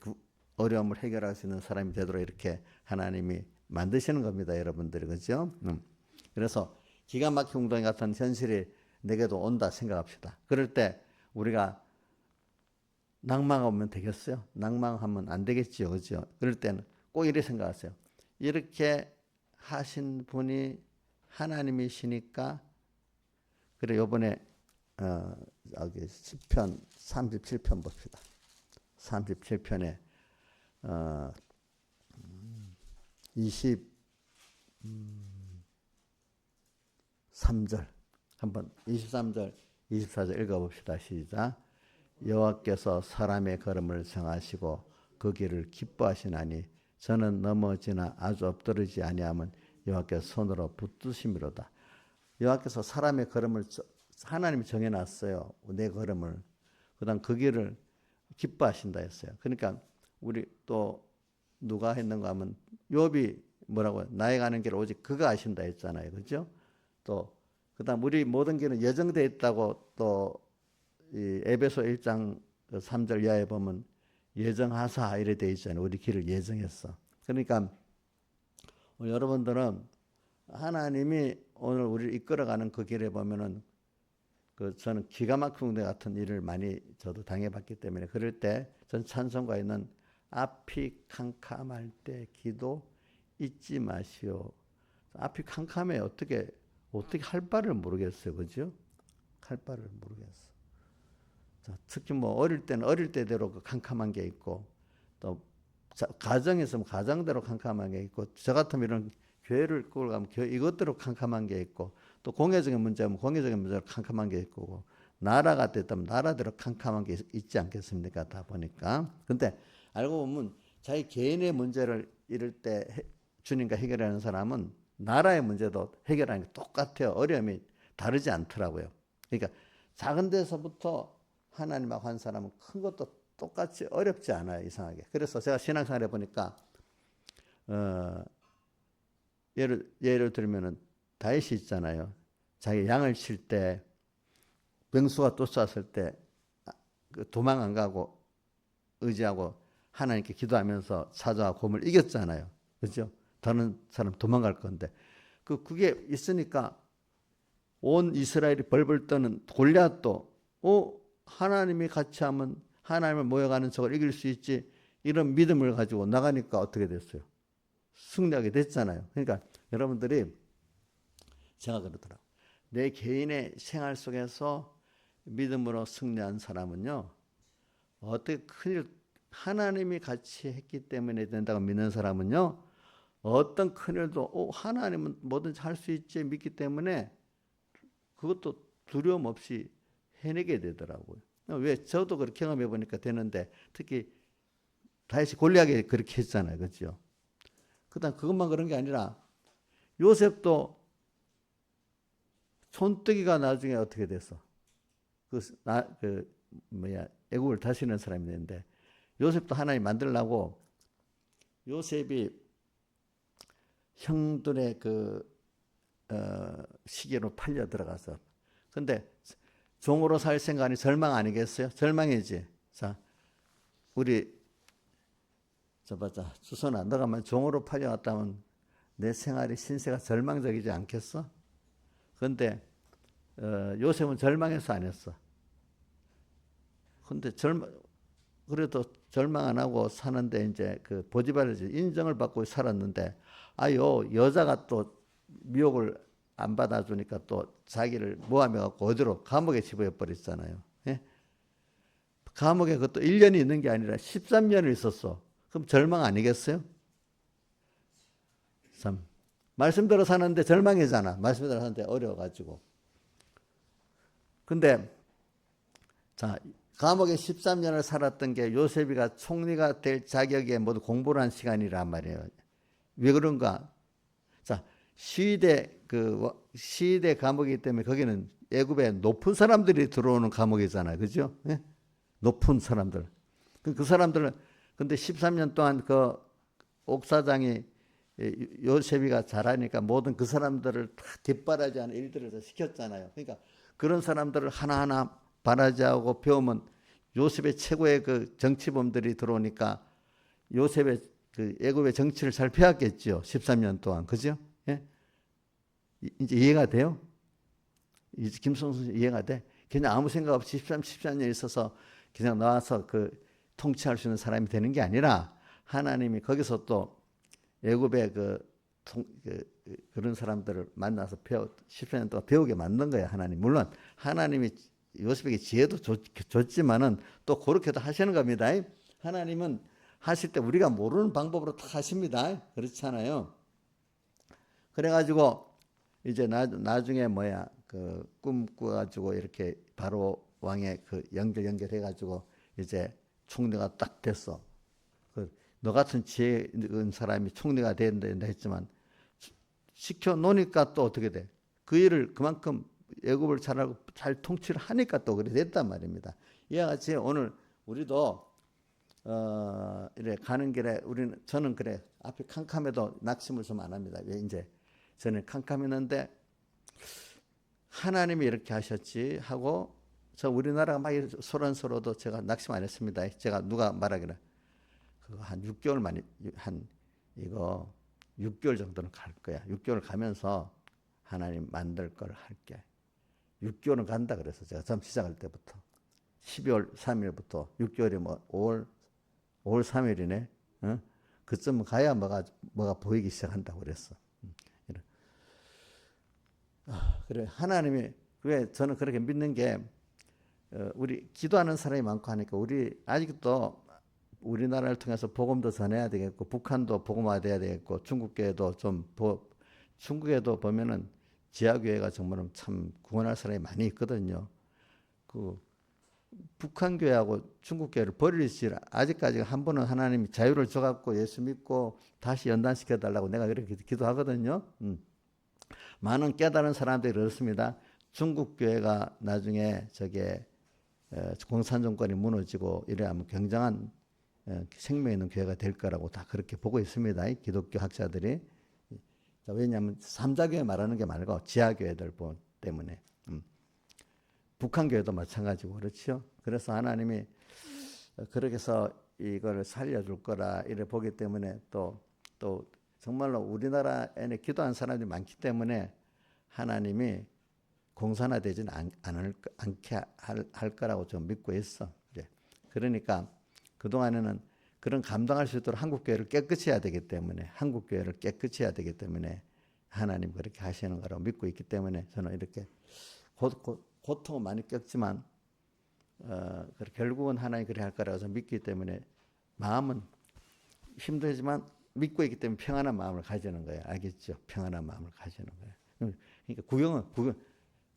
어려움을 해결할 수 있는 사람이 되도록 이렇게 하나님이 만드시는 겁니다, 여러분들이. 그죠? 그래서 기가 막힌 웅덩이 같은 현실이 내게도 온다 생각합시다. 그럴 때 우리가 낭망하면 되겠어요? 낭망하면 안 되겠지요, 그죠? 그럴 때는 꼭 이렇게 생각하세요. 이렇게 하신 분이 하나님이시니까. 그래, 요번에 여기 시편 37편 봅시다. 37편에 23절 한번 23절 24절 읽어봅시다. 시작. 여호와께서 사람의 걸음을 정하시고 그 길을 기뻐하시나니 저는 넘어지나 아주 엎드러지지 아니하면 여호와께서 손으로 붙드심이로다. 여호와께서 사람의 걸음을 하나님이 정해놨어요. 내 걸음을. 그다음 그 길을 기뻐하신다 했어요. 그러니까 우리 또 누가 했는가 하면 욥이 뭐라고 나의 가는 길을 오직 그가 아신다 했잖아요. 그렇죠? 또 그다음 우리 모든 길은 예정되어 있다고 또 이 에베소 1장 3절 이하에 보면 예정하사 이래 되어 있잖아요. 우리 길을 예정했어. 그러니까 여러분들은 하나님이 오늘 우리를 이끌어가는 그 길에 보면은 저는 기가 막힌 데 같은 일을 많이 저도 당해봤기 때문에 그럴 때 전 찬송가에 있는 앞이 캄캄할 때 기도 잊지 마시오. 앞이 캄캄해 어떻게 할 바를 모르겠어요, 그죠? 할 바를 모르겠어. 자, 특히 뭐 어릴 때는 어릴 때대로 그 캄캄한 게 있고 또 가정에 있으면 가정대로 캄캄한 게 있고 저 같으면 이런 교회를 끌고 가면 이것대로 캄캄한 게 있고 또 공예적인 문제면 공예적인 문제로 캄캄한 게 있고 나라가 됐다면 나라대로 캄캄한 게 있지 않겠습니까? 다 보니까. 근데 알고 보면 자기 개인의 문제를 이럴 때 주님과 해결하는 사람은 나라의 문제도 해결하는 게 똑같아요. 어려움이 다르지 않더라고요. 그러니까 작은 데서부터 하나님하고 한 사람은 큰 것도 똑같이 어렵지 않아요. 이상하게. 그래서 제가 신앙생활 해보니까 예를 들면은 다윗이 있잖아요. 자기 양을 칠 때 병수가 쫓아왔을 때 도망 안 가고 의지하고 하나님께 기도하면서 사자와 곰을 이겼잖아요. 그렇죠? 다른 사람 도망갈 건데 그게 있으니까 온 이스라엘이 벌벌 떠는 골리앗도 하나님이 같이 하면 하나님을 모여가는 적을 이길 수 있지 이런 믿음을 가지고 나가니까 어떻게 됐어요? 승리하게 됐잖아요. 그러니까 여러분들이 제가 그러더라고요. 내 개인의 생활 속에서 믿음으로 승리한 사람은요. 어떻게 큰일 하나님이 같이 했기 때문에 된다고 믿는 사람은요. 어떤 큰일도 하나님은 뭐든지 할 수 있지 믿기 때문에 그것도 두려움 없이 해내게 되더라고요. 왜 저도 그렇게 경험해 보니까 되는데 특히 다윗이 골리앗에게 그렇게 했잖아요. 그렇죠? 그다음 그것만 그런 게 아니라 요셉도 손뜨기가 나중에 어떻게 됐어? 애국을 다스리는 사람이 됐는데 요셉도 하나님 만들려고 요셉이 형들의 시기로 팔려 들어가서. 근데 종으로 살 생각이 절망 아니겠어요? 절망이지. 자, 우리 주선아, 너가 만 종으로 팔려왔다면 내 생활이 신세가 절망적이지 않겠어? 그런데 요셉은 절망해서 안 했어. 근데 그래도 절망 안 하고 사는데 이제 그 보디발의 인정을 받고 살았는데 여자가 또 미혹을 안 받아주니까 또 자기를 모함해 갖고 어디로 감옥에 집어여 버렸잖아요. 예? 감옥에 그것도 1년이 있는 게 아니라 13년을 있었어. 그럼 절망 아니겠어요? 참 말씀대로 사는데 절망이잖아. 말씀대로 사는데 어려워가지고. 근데 자, 감옥에 13년을 살았던 게 요셉이가 총리가 될 자격에 모두 공부를 한 시간이란 말이에요. 왜 그런가? 자, 시대 감옥이기 때문에 거기는 애굽에 높은 사람들이 들어오는 감옥이잖아요. 그죠? 예? 높은 사람들. 그 사람들은 근데 13년 동안 그 옥사장이 요셉이가 잘하니까 모든 그 사람들을 다 뒷바라지하는 일들을 시켰잖아요. 그러니까 그런 사람들을 하나하나 바라지하고 배우면 요셉의 최고의 그 정치범들이 들어오니까 요셉의 그 애굽의 정치를 잘 배웠겠죠. 13년 동안. 그죠? 예? 이제 이해가 돼요? 이제 김성수 이해가 돼? 그냥 아무 생각 없이 14년 있어서 그냥 나와서 통치할 수 있는 사람이 되는 게 아니라 하나님이 거기서 또 애굽의 그런 사람들을 만나서 14년 동안 배우게 만든 거예요. 하나님. 물론 하나님이 요셉에게 지혜도 줬지만은 또 그렇게도 하시는 겁니다. 하나님은 하실 때 우리가 모르는 방법으로 다 하십니다. 그렇잖아요. 그래가지고 이제 나중에 꿈 꾸가지고 이렇게 바로 왕의 연결해가지고 이제 총리가 딱 됐어. 너 같은 지혜 있는 사람이 총리가 된다 했지만 시켜 놓으니까 또 어떻게 돼? 그 일을 그만큼 애굽을 잘하고 잘 통치를 하니까 또 그래 됐단 말입니다. 이와 같이 오늘 우리도 이래 가는 길에 저는 그래 앞에 캄캄해도 낙심을 좀 안 합니다. 왜 이제 저는 캄캄했는데 하나님이 이렇게 하셨지 하고 저 우리나라가 막 소란스러워도 제가 낙심 안 했습니다. 제가 누가 말하기를 그거 한 6개월 만에 이거 6개월 정도는 갈 거야. 6개월 가면서 하나님 만들 걸 할게. 6개월은 간다 그래서 제가 처음 시작할 때부터 12월 3일부터 6개월이 5월 3일이네. 그쯤 가야 뭐가 보이기 시작한다고 그랬어. 그래 하나님이 왜 저는 그렇게 믿는 게 우리 기도하는 사람이 많고 하니까 우리 아직도 우리나라를 통해서 복음도 전해야 되겠고 북한도 복음화돼야 되겠고 중국교회도 중국에도 보면은 지하교회가 정말 참 구원할 사람이 많이 있거든요. 북한 교회하고 중국 교회를 버리지 아직까지 한 번은 하나님이 자유를 줘갖고 예수 믿고 다시 연단시켜 달라고 내가 그렇게 기도하거든요. 많은 깨달은 사람들이 그렇습니다. 중국 교회가 나중에 공산 정권이 무너지고 이래야면 굉장한 생명 있는 교회가 될 거라고 다 그렇게 보고 있습니다. 기독교 학자들이. 왜냐하면 삼자교회 말하는 게 말고 지하교회들 때문에. 북한 교회도 마찬가지고 그렇죠. 그래서 하나님이 그렇게 해서 이걸 살려줄 거라 이래 보기 때문에 또 정말로 우리나라에는 기도한 사람들이 많기 때문에 하나님이 공산화되지는 않게 할 거라고 좀 믿고 있어. 그러니까 그동안에는 그런 감당할 수 있도록 한국교회를 깨끗이 해야 되기 때문에 하나님 그렇게 하시는 거라고 믿고 있기 때문에 저는 이렇게 고통은 많이 겪지만 결국은 하나님 그렇게 할 거라고 믿기 때문에 마음은 힘들지만 믿고 있기 때문에 평안한 마음을 가지는 거예요. 알겠죠? 평안한 마음을 가지는 거예요. 그러니까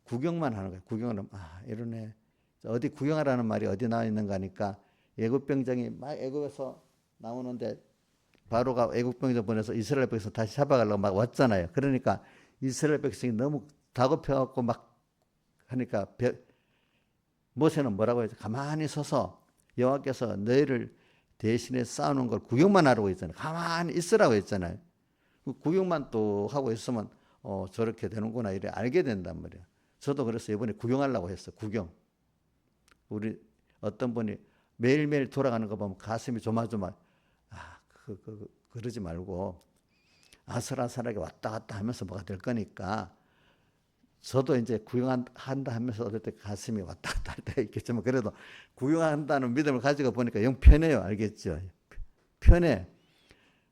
구경만 하는 거예요. 구경을 이러네. 어디 구경하라는 말이 어디 나와 있는가 하니까 애굽 병정이 막 애굽에서 나오는데 바로가 애굽 병정 보내서 이스라엘 백성 다시 잡아가려고 막 왔잖아요. 그러니까 이스라엘 백성이 너무 다급해갖고 막 하니까 모세는 뭐라고 했죠? 가만히 서서 여호와께서 너희를 대신에 싸우는 걸 구경만 하라고 했잖아요. 가만히 있으라고 했잖아요. 그 구경만 또 하고 있으면 저렇게 되는구나 이래 알게 된단 말이야. 저도 그래서 이번에 구경하려고 했어. 구경. 우리 어떤 분이 매일매일 돌아가는 거 보면 가슴이 조마조마. 그러지 말고 아슬아슬하게 왔다 갔다 하면서 뭐가 될 거니까 저도 이제 구경한다 하면서 어떨 때 가슴이 왔다 갔다 할 때가 있겠지만 그래도 구경한다는 믿음을 가지고 보니까 영 편해요. 알겠죠? 편해.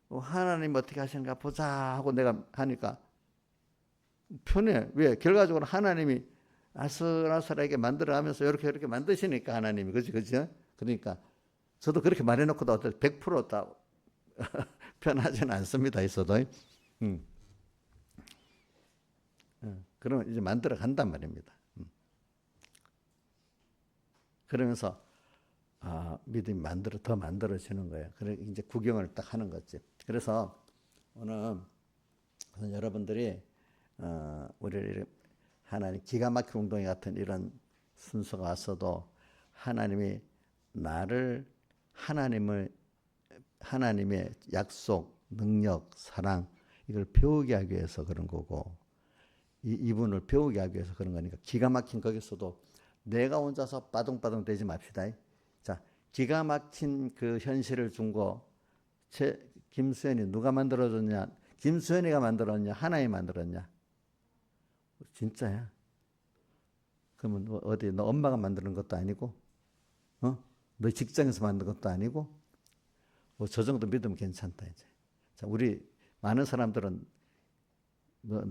하나님 어떻게 하시는가 보자 하고 내가 하니까 편해. 왜? 결과적으로 하나님이 아슬아슬하게 만들어가면서 이렇게 만드시니까 하나님이 그죠? 그러니까 저도 그렇게 말해놓고도 어떨 100%다 편하지는 않습니다. 있어도. 그러면 이제 만들어 간단 말입니다. 그러면서 믿음이 더 만들어지는 거예요. 그래 이제 구경을 딱 하는 거지. 그래서 오늘 여러분들이 우리 하나님 기가 막힌 웅덩이 같은 이런 순서가 왔어도 하나님이 나를 하나님의 약속, 능력, 사랑 이걸 배우게 하기 위해서 그런 거고 이분을 배우게 하기 위해서 그런 거니까 기가 막힌 거기서도 내가 혼자서 빠둥빠둥 되지 맙시다. 자, 기가 막힌 그 현실을 준 거 김수현이 누가 만들어줬냐? 김수현이가 만들었냐? 하나님이 만들었냐? 진짜야. 그러면 어디 너 엄마가 만드는 것도 아니고, 너 직장에서 만든 것도 아니고, 저 정도 믿으면 괜찮다 이제. 자, 우리 많은 사람들은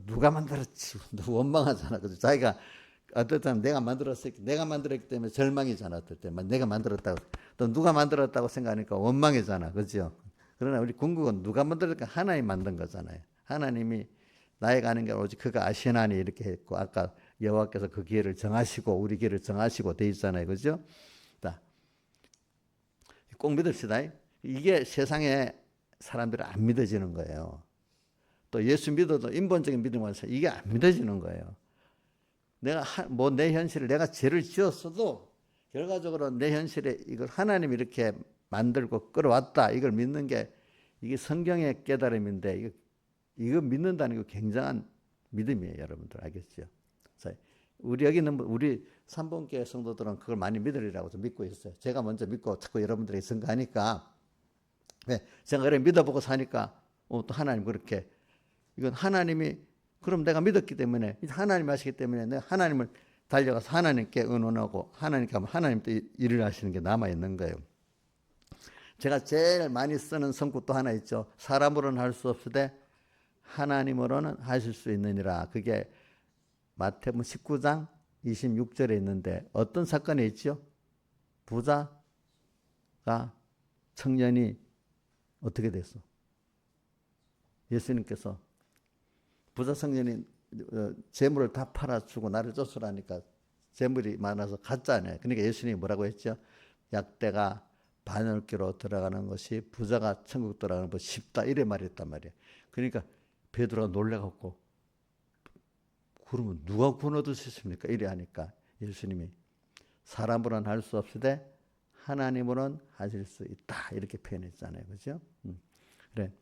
누가 만들었지? 너무 원망하잖아. 그죠? 자기가 어떨 때는 내가 만들었기 때문에 절망이잖아. 어떨 때 내가 만들었다고 또 누가 만들었다고 생각하니까 원망이잖아. 그죠? 그러나 우리 궁극은 누가 만들었까 하나님 만든 거잖아요. 하나님이 나에게 하는 게 오직 그가 아시나니 이렇게 했고 아까 여호와께서 그 기회를 정하시고 우리 기회를 정하시고 돼 있잖아요. 그죠? 자, 꼭 믿읍시다. 이게 세상에 사람들이 안 믿어지는 거예요. 또 예수 믿어도 인본적인 믿음을 해서 이게 안 믿어지는 거예요. 내가 내 현실을 내가 죄를 지었어도 결과적으로 내 현실에 이걸 하나님이 이렇게 만들고 끌어왔다 이걸 믿는 게 이게 성경의 깨달음인데 이거 믿는다는 게 굉장한 믿음이에요. 여러분들 알겠죠? 우리 여기 있는 우리 삼본교회 성도들은 그걸 많이 믿으리라고 좀 믿고 있어요. 제가 먼저 믿고 자꾸 여러분들에게 증거하니까 제가 그래 믿어보고 사니까 또 하나님 그렇게 이건 하나님이 그럼 내가 믿었기 때문에 하나님 하시기 때문에 내가 하나님을 달려가서 하나님께 의논하고 하나님께 하면 하나님 또 일을 하시는 게 남아있는 거예요. 제가 제일 많이 쓰는 성구 또 하나 있죠. 사람으로는 할 수 없으되 하나님으로는 하실 수 있느니라. 그게 마태복음 19장 26절에 있는데 어떤 사건이 있죠? 부자가 청년이 어떻게 됐어? 예수님께서 부자 청년이 재물을 다 팔아주고 나를 쫓으라니까 재물이 많아서 갔잖아요. 그러니까 예수님이 뭐라고 했죠? 약대가 바늘귀로 들어가는 것이 부자가 천국 들어가는 것이 쉽다 이래 말했단 말이에요. 그러니까 베드로가 놀래갖고 그러면 누가 구원 얻을 수 있습니까? 이래 하니까 예수님이 사람으로는 할 수 없으되 하나님으로는 하실 수 있다 이렇게 표현했잖아요. 그렇죠? 그래.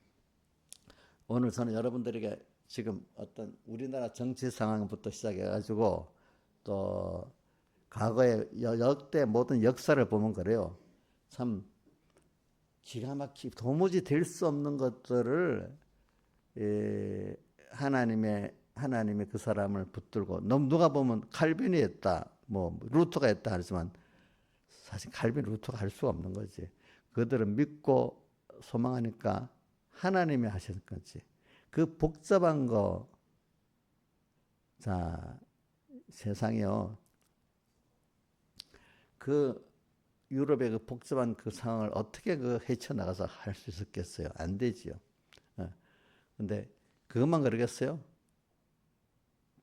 오늘 저는 여러분들에게 지금 어떤 우리나라 정치 상황부터 시작해가지고 또 과거의 역대 모든 역사를 보면 그래요. 참 기가 막히게 도무지 될 수 없는 것들을 하나님의 그 사람을 붙들고 누가 보면 칼빈이 했다, 뭐 루터가 했다 하지만 사실 칼빈 루터가 할 수가 없는 거지. 그들은 믿고 소망하니까 하나님이 하시는 거지. 그 복잡한 거, 자 세상이요. 그 유럽의 그 복잡한 그 상황을 어떻게 헤쳐나가서 할 수 있었겠어요? 안 되지요. 근데 그것만 그러겠어요?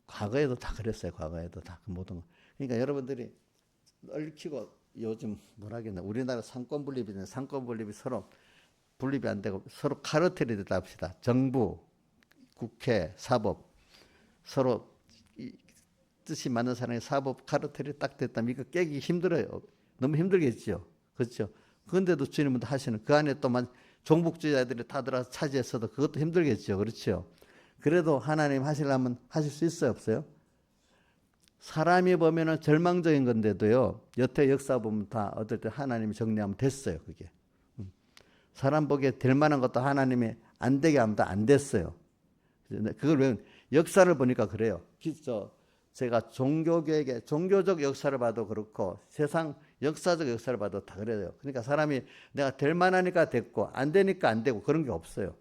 과거에도 다 그랬어요. 과거에도 다 그 모든 거. 그러니까 여러분들이 얽히고 요즘 뭐라겠나 우리나라 상권 분립이 서로 분립이 안 되고 서로 카르텔이 됐다 합시다. 정부, 국회, 사법 서로 뜻이 맞는 사람이 사법 카르텔이 딱 됐다면 이거 깨기 힘들어요. 너무 힘들겠죠. 그렇죠. 그런데도 주님은 하시는 그 안에 또 종북주의자들이 다 들어와서 차지했어도 그것도 힘들겠죠. 그렇죠. 그래도 하나님 하시려면 하실 수 있어요, 없어요? 사람이 보면은 절망적인 건데도요, 여태 역사 보면 다 어떨 때 하나님이 정리하면 됐어요, 그게. 사람 보기에 될 만한 것도 하나님이 안 되게 하면 다 안 됐어요. 그걸 왜, 역사를 보니까 그래요. 제가 종교계획의 종교적 역사를 봐도 그렇고 세상 역사적 역사를 봐도 다 그래요. 그러니까 사람이 내가 될 만하니까 됐고 안 되니까 안 되고 그런 게 없어요.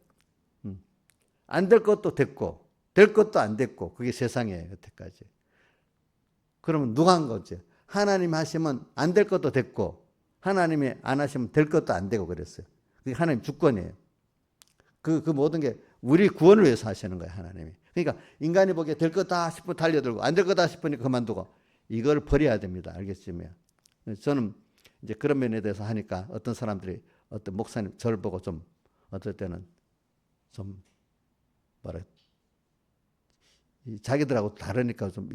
안 될 것도 됐고 될 것도 안 됐고 그게 세상이에요. 여태까지. 그러면 누가 한 거지? 하나님 하시면 안 될 것도 됐고 하나님이 안 하시면 될 것도 안 되고 그랬어요. 그게 하나님 주권이에요. 그 모든 게 우리 구원을 위해서 하시는 거예요, 하나님이. 그러니까 인간이 보기에 될 거다 싶으면 달려들고 안 될 거다 싶으니까 그만두고 이걸 버려야 됩니다. 알겠지요? 저는 이제 그런 면에 대해서 하니까 어떤 사람들이 어떤 목사님 저를 보고 좀 어떨 때는 좀 자기들하고 다르니까 좀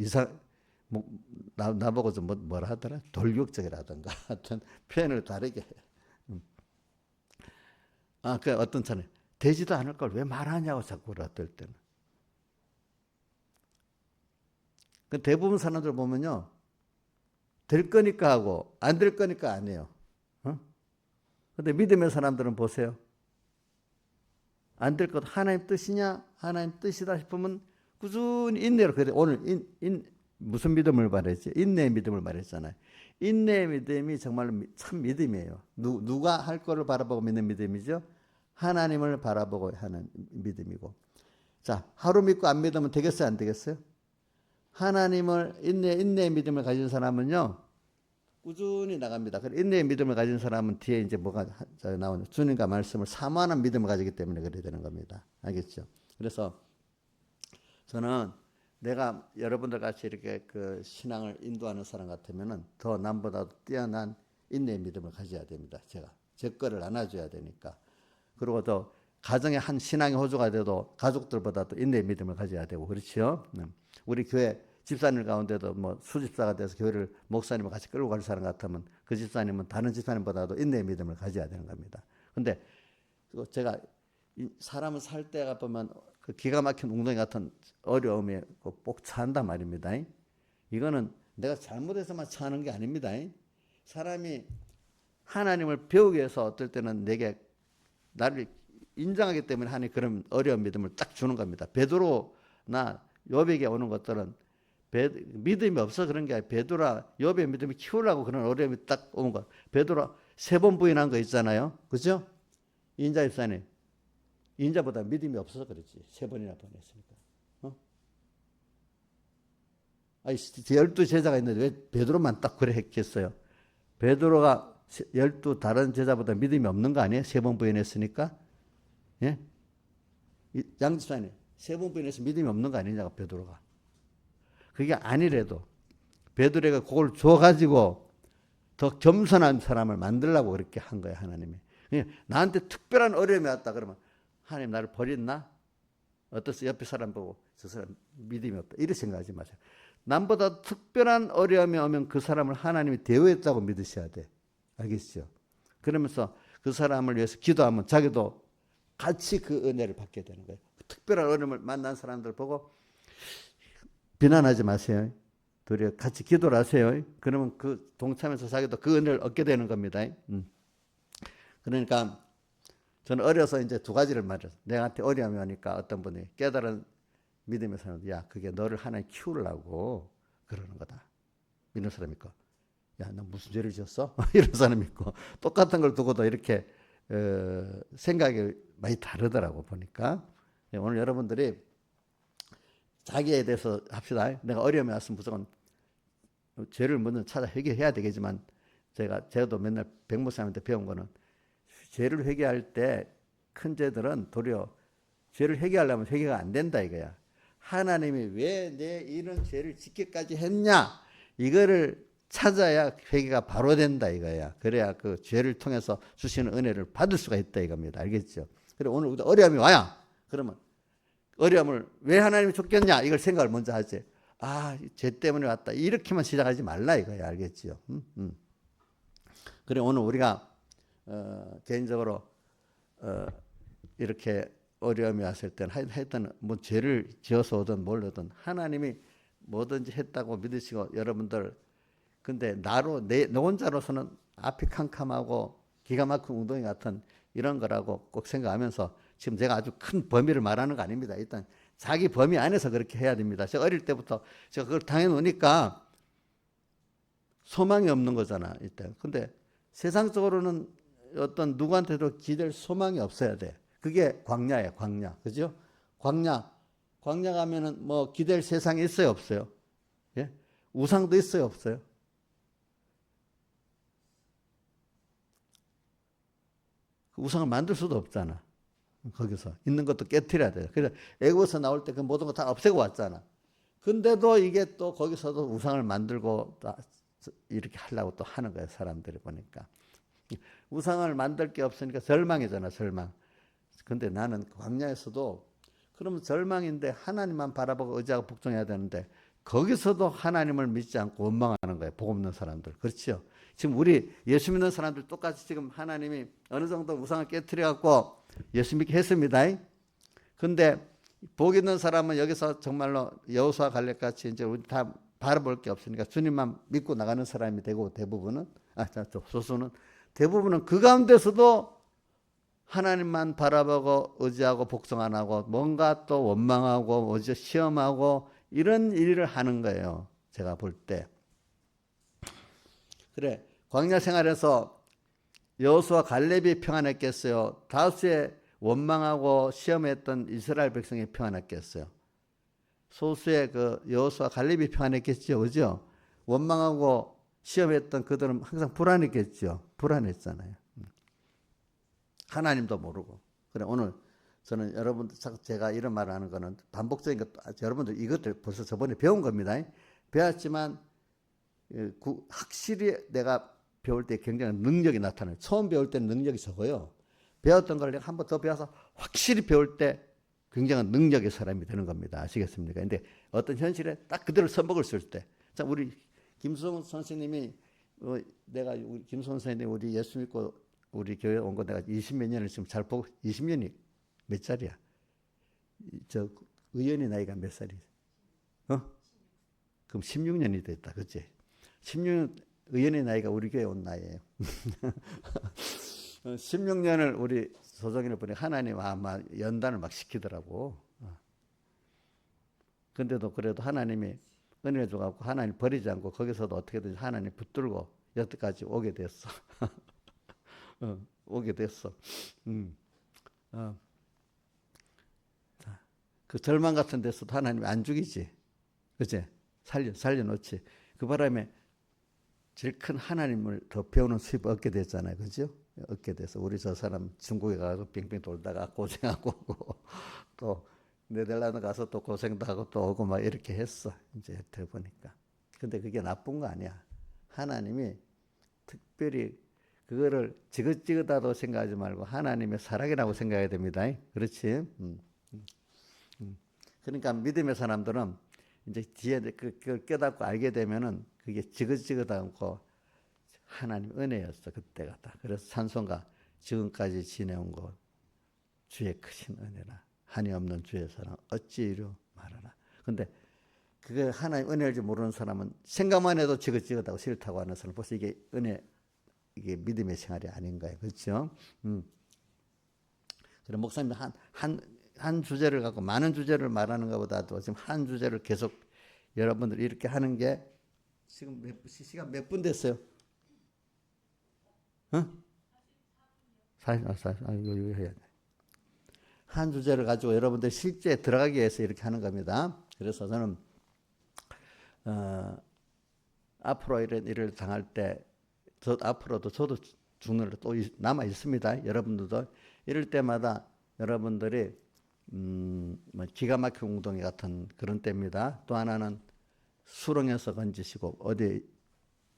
나보고 좀 뭐라 하더라? 돌격적이라든가 어떤 표현을 다르게 해. 그 어떤 차는 되지도 않을 걸 왜 말하냐고 자꾸 어떨 때는. 그 대부분 사람들 보면요. 될 거니까 하고 안 될 거니까 안 해요. 근데 믿음의 사람들은 보세요. 안 될 것 하나님 뜻이냐? 하나님 뜻이다 싶으면 꾸준히 인내로. 그래 오늘 무슨 믿음을 말했지? 인내의 믿음을 말했잖아요. 인내의 믿음이 정말 참 믿음이에요. 누가 할 거를 바라보고 믿는 믿음이죠? 하나님을 바라보고 하는 믿음이고. 자, 하루 믿고 안 믿으면 되겠어요? 안 되겠어요? 하나님을 인내의 믿음을 가진 사람은요, 꾸준히 나갑니다. 인내의 믿음을 가진 사람은 뒤에 이제 뭐가 나오냐. 주님과 말씀을 사모하는 믿음을 가지기 때문에 그래야 되는 겁니다. 알겠죠? 그래서 저는 내가 여러분들 같이 이렇게 그 신앙을 인도하는 사람 같으면은 더 남보다도 뛰어난 인내의 믿음을 가져야 됩니다. 제 거를 안아줘야 되니까. 그리고 또 가정의 한 신앙의 호주가 돼도 가족들보다도 인내의 믿음을 가져야 되고 그렇죠. 우리 교회 집사님 가운데도 뭐 수집사가 돼서 교회를 목사님과 같이 끌고 갈 사람 같으면 그 집사님은 다른 집사님보다도 인내의 믿음을 가져야 되는 겁니다. 근데 제가 사람을 살 때가 보면 그 기가 막힌 웅덩이 같은 어려움에 꼭 처한단 말입니다. 이거는 내가 잘못해서만 처하는 게 아닙니다. 사람이 하나님을 배우기 위해서 어떨 때는 내게 나를 인정하기 때문에 하나님 그런 어려운 믿음을 딱 주는 겁니다. 베드로나 욥에게 오는 것들은 믿음이 없어 그런 게 아니라 베드로와 욥의 믿음을 키우려고 그런 어려움이 딱 온 거. 베드로 3번 부인한 거 있잖아요. 그죠? 인자 입사님. 인자보다 믿음이 없어서 그렇지. 3번이나 보냈으니까. 12제자가 있는데 왜 베드로만 딱 그래 했겠어요? 베드로가 12 다른 제자보다 믿음이 없는 거 아니에요? 3번 부인했으니까. 예? 양집사님, 3번 부인해서 믿음이 없는 거 아니냐고, 베드로가. 그게 아니래도 베드로가 그걸 줘가지고 더 겸손한 사람을 만들려고 그렇게 한 거예요, 하나님이. 나한테 특별한 어려움이 왔다 그러면 하나님 나를 버렸나? 어떠세요? 옆에 사람 보고 저 사람 믿음이 없다. 이렇게 생각하지 마세요. 남보다 특별한 어려움이 오면 그 사람을 하나님이 대우했다고 믿으셔야 돼. 알겠죠? 그러면서 그 사람을 위해서 기도하면 자기도 같이 그 은혜를 받게 되는 거예요. 특별한 어려움을 만난 사람들 보고 비난하지 마세요. 도리어 같이 기도를 하세요. 그러면 그 동참해서 자기도 그 은혜를 얻게 되는 겁니다. 그러니까 저는 어려서 이제 2가지를 말해요. 내한테 어려움이 오니까 어떤 분이 깨달은 믿음의 사람, 야, 그게 너를 하나님 키우려고 그러는 거다. 믿는 사람 있고, 야, 너 무슨 죄를 지었어? 이런 사람 있고, 똑같은 걸 두고도 이렇게 생각이 많이 다르더라고 보니까. 오늘 여러분들이 자기에 대해서 합시다. 내가 어려움이 왔으면 무조건 죄를 먼저 찾아 회개해야 되겠지만 제가도 맨날 백목사님한테 배운 거는 죄를 회개할 때 큰 죄들은 도리어 죄를 회개하려면 회개가 안 된다 이거야. 하나님이 왜 내 이런 죄를 짓게까지 했냐 이거를 찾아야 회개가 바로 된다 이거야. 그래야 그 죄를 통해서 주시는 은혜를 받을 수가 있다 이겁니다. 알겠죠? 그리고 오늘 어려움이 와야 그러면 어려움을 왜 하나님이 줬겠냐 이걸 생각을 먼저 하지. 죄 때문에 왔다 이렇게만 시작하지 말라 이거야. 알겠죠? 그래 오늘 우리가 개인적으로 이렇게 어려움이 왔을 때는 하여튼 뭐 죄를 지어서 오든 뭘 오든 하나님이 뭐든지 했다고 믿으시고 여러분들 근데 나로 내 혼자로서는 앞이 캄캄하고 기가 막힌 웅덩이 같은 이런 거라고 꼭 생각하면서 지금 제가 아주 큰 범위를 말하는 거 아닙니다. 일단 자기 범위 안에서 그렇게 해야 됩니다. 제가 어릴 때부터 제가 그걸 당해놓으니까 소망이 없는 거잖아. 일단 근데 세상적으로는 어떤 누구한테도 기댈 소망이 없어야 돼. 그게 광야예요, 광야. 그죠? 광야 가면은 뭐 기댈 세상이 있어요, 없어요? 예? 우상도 있어요, 없어요? 우상을 만들 수도 없잖아. 거기서 있는 것도 깨트려야 돼요. 그래서 애국에서 나올 때 그 모든 거 다 없애고 왔잖아. 근데도 이게 또 거기서도 우상을 만들고 이렇게 하려고 또 하는 거예요. 사람들이 보니까. 우상을 만들 게 없으니까 절망이잖아, 절망. 근데 나는 광야에서도 그러면 절망인데 하나님만 바라보고 의지하고 복종해야 되는데 거기서도 하나님을 믿지 않고 원망하는 거예요. 복 없는 사람들. 그렇죠? 지금 우리 예수 믿는 사람들 똑같이 지금 하나님이 어느 정도 우상을 깨트려 갖고 예수 믿게 했습니다. 근데 복 있는 사람은 여기서 정말로 여호수아 갈렙 같이 이제 우리 다 바라볼 게 없으니까 주님만 믿고 나가는 사람이 되고 대부분은 소수는 대부분은 그 가운데서도 하나님만 바라보고 의지하고 복종 안 하고 뭔가 또 원망하고 어제 시험하고 이런 일을 하는 거예요. 제가 볼 때. 그래 광야 생활에서 여호수아 갈렙이 평안했겠어요? 다수의 원망하고 시험했던 이스라엘 백성이 평안했겠어요? 소수의 그 여호수아 갈렙이 평안했겠죠, 그죠? 원망하고 시험했던 그들은 항상 불안했겠죠. 불안했잖아요. 하나님도 모르고. 그래 오늘 저는 여러분들 제가 이런 말을 하는 거는 반복적인 것도 여러분들 이것들 벌써 저번에 배운 겁니다. 배웠지만 확실히 내가 배울 때 굉장히 능력이 나타나요. 처음 배울 때는 능력이 적어요. 배웠던 걸 내가 한 번 더 배워서 확실히 배울 때 굉장한 능력의 사람이 되는 겁니다. 아시겠습니까? 근데 어떤 현실에 딱 그대로 선복을 쓸 때. 자, 우리 김수홍 선생님이 내가 우리 김수홍 선생님 우리 예수 믿고 우리 교회 온 거 내가 20몇 년을 지금 잘 보고 20년이 몇 살이야? 저 의원이 나이가 몇 살이야? 그럼 16년이 됐다. 그치? 16년 의원의 나이가 우리 교회 온 나이예요. 16년을 우리 소정이를 보니 하나님 아마 연단을 막 시키더라고. 근데도 그래도 하나님이 은혜를 줘갖고 하나님 버리지 않고 거기서도 어떻게든 하나님 붙들고 여태까지 오게 됐어. 오게 됐어. 그 절망 같은 데서도 하나님이 안 죽이지. 그치? 살려놓지. 그 바람에 제일 큰 하나님을 더 배우는 수입을 얻게 됐잖아요. 그죠? 얻게 돼서 우리 저 사람 중국에 가서 빙빙 돌다가 고생하고 오고 또 네덜란드 가서 또 고생도 하고 또 오고 막 이렇게 했어. 이제 해보니까. 근데 그게 나쁜 거 아니야. 하나님이 특별히 그거를 지긋지긋하다고 생각하지 말고 하나님의 사랑이라고 생각해야 됩니다. 그렇지? 그러니까 믿음의 사람들은 이제 뒤에 그걸 깨닫고 알게 되면은 그게 지긋지긋하지 않고 하나님 은혜였어. 그때가 다. 그래서 찬송가 지금까지 지내온 것 주의 크신 은혜라. 한이 없는 주의 사랑 어찌 이루 말하라. 근데 그게 하나님 은혜일지 모르는 사람은 생각만 해도 지긋지긋하고 싫다고 하는 사람 벌써 이게 은혜 이게 믿음의 생활이 아닌 거예요. 그렇죠? 그래 목사님 한 주제를 갖고 많은 주제를 말하는 것보다도 지금 한 주제를 계속 여러분들 이렇게 하는 게 지금 시간 몇 분 됐어요? 40분. 이거 해야 돼. 한 주제를 가지고 여러분들 실제 들어가기 위해서 이렇게 하는 겁니다. 그래서 저는 앞으로 이런 일을 당할 때 앞으로도 저도 죽는 또 남아 있습니다. 여러분들도 이럴 때마다 여러분들이 뭐 기가 막힌 웅덩이 같은 그런 때입니다. 또 하나는 수렁에서 건지시고 어디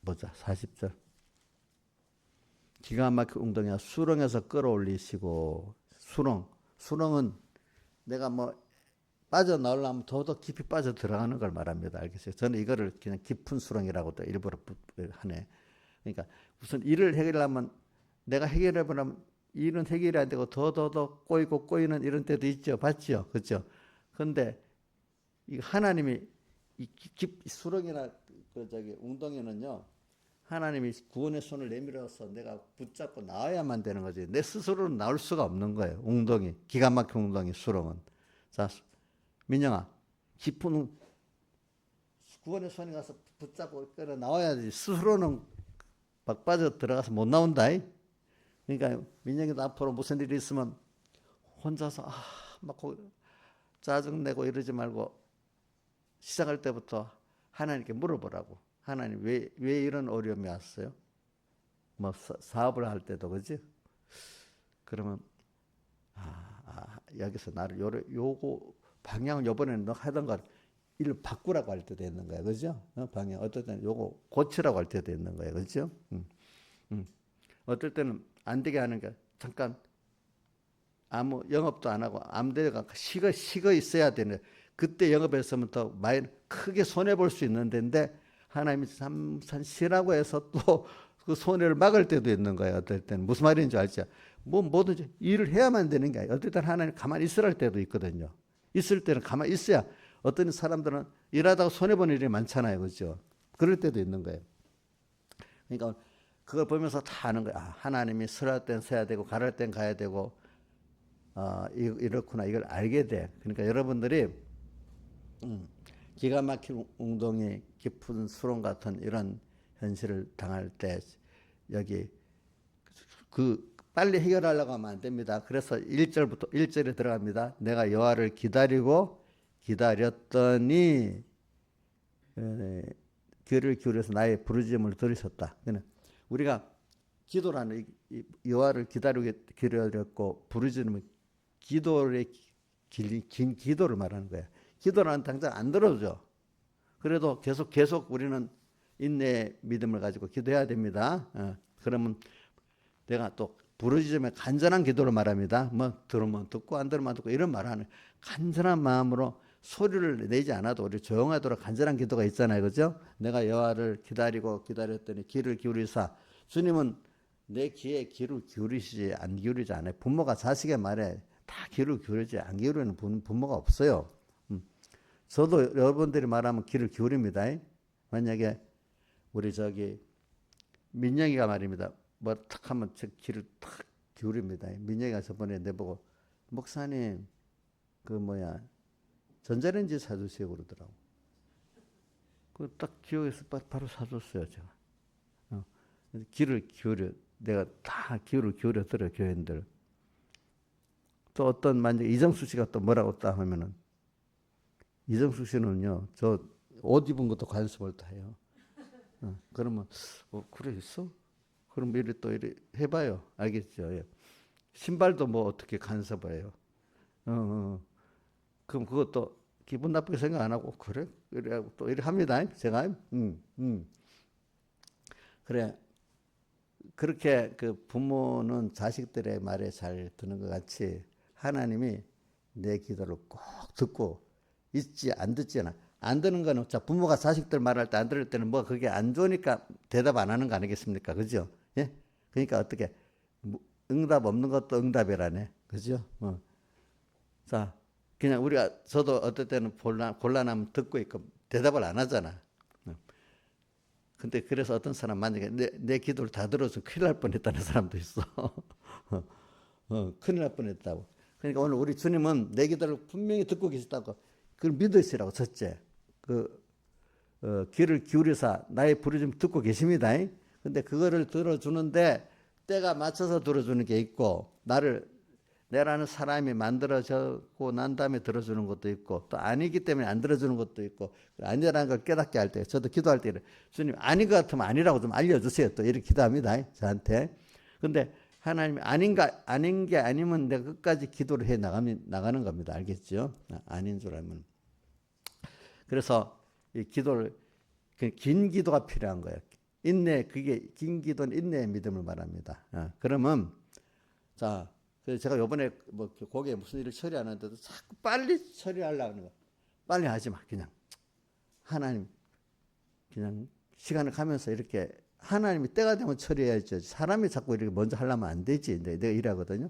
보자 40절 기가 막힌 웅덩이가 수렁에서 끌어올리시고 수렁은 내가 뭐 빠져나오려면 더더 깊이 빠져 들어가는 걸 말합니다. 알겠어요? 저는 이거를 그냥 깊은 수렁이라고 또 일부러 하네. 그러니까 우선 일을 해결하면 내가 해결해보려면 일은 해결이 안 되고 더 꼬이고 꼬이는 이런 때도 있죠. 봤죠? 그렇죠? 근데 이 하나님이 이 수렁이나 그 저기 웅덩이는요. 하나님이 구원의 손을 내밀어서 내가 붙잡고 나와야만 되는 거지. 내 스스로는 나올 수가 없는 거예요. 웅덩이, 기가 막힌 웅덩이, 수렁은. 자, 민영아, 깊은 구원의 손이 가서 붙잡고 끌어 나와야지. 스스로는 막 빠져 들어가서 못 나온다. 그러니까 민영이도 앞으로 무슨 일이 있으면 혼자서 막 짜증내고 이러지 말고 시작할 때부터 하나님께 물어보라고. 하나님 왜 이런 어려움이 왔어요? 뭐 사업을 할 때도 그지? 그러면 여기서 나를 요거 방향을 요번에는 너 하던 걸 일을 바꾸라고 할 때도 있는 거야, 그죠? 방향 어떨 때는 요거 고치라고 할 때도 있는 거야, 그죠? 어떨 때는 안 되게 하는 게 잠깐 아무 영업도 안 하고 아무 데가 식어 있어야 되는. 그때 영업했으면 더 많이 크게 손해 볼 수 있는 데인데 하나님이 잠깐 쉬라고 해서 또 그 손해를 막을 때도 있는 거예요. 어떨 때는 무슨 말인지 알죠? 뭐든지 일을 해야만 되는 게 아니에요. 어떨 때는 하나님 가만히 있으랄 때도 있거든요. 있을 때는 가만히 있어야. 어떤 사람들은 일하다가 손해 보는 일이 많잖아요, 그렇죠? 그럴 때도 있는 거예요. 그러니까 그걸 보면서 다 아는 거야. 하나님이 서랄 땐 서야 되고 가랄 땐 가야 되고 이렇구나 이걸 알게 돼. 그러니까 여러분들이 기가 막힌 웅덩이 깊은 수렁 같은 이런 현실을 당할 때 여기 빨리 해결하려고 하면 안 됩니다. 그래서 1절에 들어갑니다. 내가 여호와를 기다렸더니 귀를 기울여서 나의 부르짖음을 들으셨다. 우리가 기도라는 여호와를 기다렸고 부르짖음은 기도의 긴 기도를 말하는 거야. 기도라는 당장 안 들어줘. 그래도 계속 우리는 인내의 믿음을 가지고 기도해야 됩니다. 그러면 내가 또 부르짖음의 간절한 기도를 말합니다. 뭐 들으면 듣고 안 들으면 안 듣고 이런 말하는 간절한 마음으로 소리를 내지 않아도 우리 조용하도록 간절한 기도가 있잖아요, 그죠? 내가 여호와를 기다렸더니 귀를 기울이사. 주님은 내 귀에 귀를 기울이시지 안 기울이지 않아요. 부모가 자식의 말에 다 귀를 기울이지 안 기울이는 부모가 없어요. 저도 여러분들이 말하면 귀를 기울입니다. 만약에 우리 민영이가 말입니다. 뭐 탁 하면 귀를 탁 기울입니다. 민영이가 저번에 내보고 목사님 전자레인지 사주세요 그러더라고. 그 딱 기억해서 바로 사줬어요 제가. 귀를 기울여 내가 다 귀를 기울여 들어요 교인들. 또 어떤 만약에 이정수 씨가 또 뭐라고 딱 하면은 이정수 씨는요 저 옷 입은 것도 관심을 다 해요. 그러면 그래 있어? 그럼 이리 해봐요. 알겠죠? 예. 신발도 뭐 어떻게 간섭해요? 그럼 그것도 기분 나쁘게 생각 안 하고 그래? 또 이래 합니다. 제가 그래 그렇게 그 부모는 자식들의 말에 잘 듣는 것 같이 하나님이 내 기도를 꼭 듣고 안 듣지나. 안 듣는 거는 자 부모가 자식들 말할 때 안 들을 때는 뭐 그게 안 좋으니까 대답 안 하는 거 아니겠습니까? 그죠? 예? 그러니까 어떻게 응답 없는 것도 응답이라네. 그죠? 자 그냥 저도 어떨 때는 곤란하면 듣고 있고 대답을 안 하잖아. 근데 그래서 어떤 사람 만약에 내 기도를 다 들어서 큰일 날 뻔했다는 사람도 있어. 큰일 날 뻔했다고. 그러니까 오늘 우리 주님은 내 기도를 분명히 듣고 계시다고 그걸 믿으시라고 첫째. 귀를 기울여서 나의 부르짖음 듣고 계십니다. 근데 그거를 들어주는데 때가 맞춰서 들어주는 게 있고 내라는 사람이 만들어지고 난 다음에 들어주는 것도 있고 또 아니기 때문에 안 들어주는 것도 있고 아니라는 걸 깨닫게 할 때 저도 기도할 때 주님 아닌 것 같으면 아니라고 좀 알려주세요. 또 이렇게 기도합니다. 저한테. 근데 하나님이 아닌 게 아니면 내가 끝까지 기도를 해 나가는 겁니다. 알겠죠? 아닌 줄 알면. 그래서 이 기도를 긴 기도가 필요한 거예요. 긴 기도는 인내의 믿음을 말합니다. 그러면 자, 그래서 제가 요번에 거기에 무슨 일을 처리하는데도 자꾸 빨리 처리하려고 하는 거야. 빨리 하지 마. 그냥 하나님 그냥 시간을 가면서 이렇게 하나님이 때가 되면 처리해야죠. 사람이 자꾸 이렇게 먼저 하려면 안 되지. 내가 이러거든요.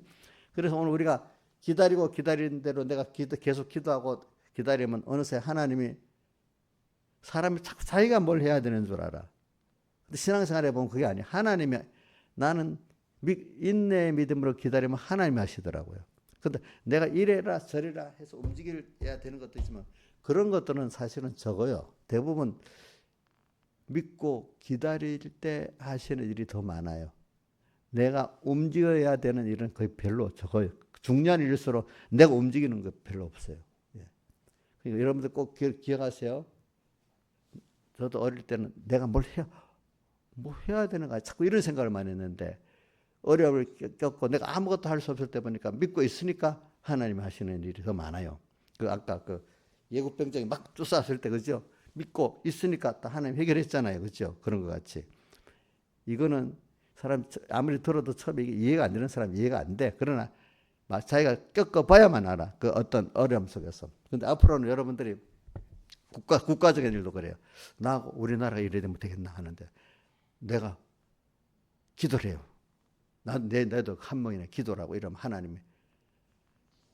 그래서 오늘 우리가 기다리는 대로 내가 계속 기도하고 기다리면 어느새 하나님이 사람이 자꾸 자기가 뭘 해야 되는 줄 알아. 근데 신앙생활에 보면 그게 아니야. 하나님이 나는 인내의 믿음으로 기다리면 하나님이 하시더라고요. 근데 내가 이래라 저래라 해서 움직여야 되는 것도 있지만 그런 것들은 사실은 적어요. 대부분 믿고 기다릴 때 하시는 일이 더 많아요. 내가 움직여야 되는 일은 거의 별로 적어요. 중요한 일일수록 내가 움직이는 거 별로 없어요. 예. 그러니까 여러분들 꼭 기억하세요. 저도 어릴 때는 내가 뭐 해야 되는가 자꾸 이런 생각을 많이 했는데 어려움을 겪고 내가 아무것도 할 수 없을 때 보니까 믿고 있으니까 하나님이 하시는 일이 더 많아요. 아까 예국병장이 막 쫓아왔을 때 그죠? 믿고 있으니까 또 하나님 해결했잖아요. 그죠? 그런 것 같이. 이거는 사람 아무리 들어도 처음에 이해가 안 되는 사람 이해가 안 돼. 그러나 자기가 겪어봐야만 알아. 그 어떤 어려움 속에서. 근데 앞으로는 여러분들이 국가적인 일도 그래요. 나하고 우리나라가 이래야 되면 되겠나 하는데 내가 기도를 해요. 내도 한 명이나 기도라고 이러면 하나님이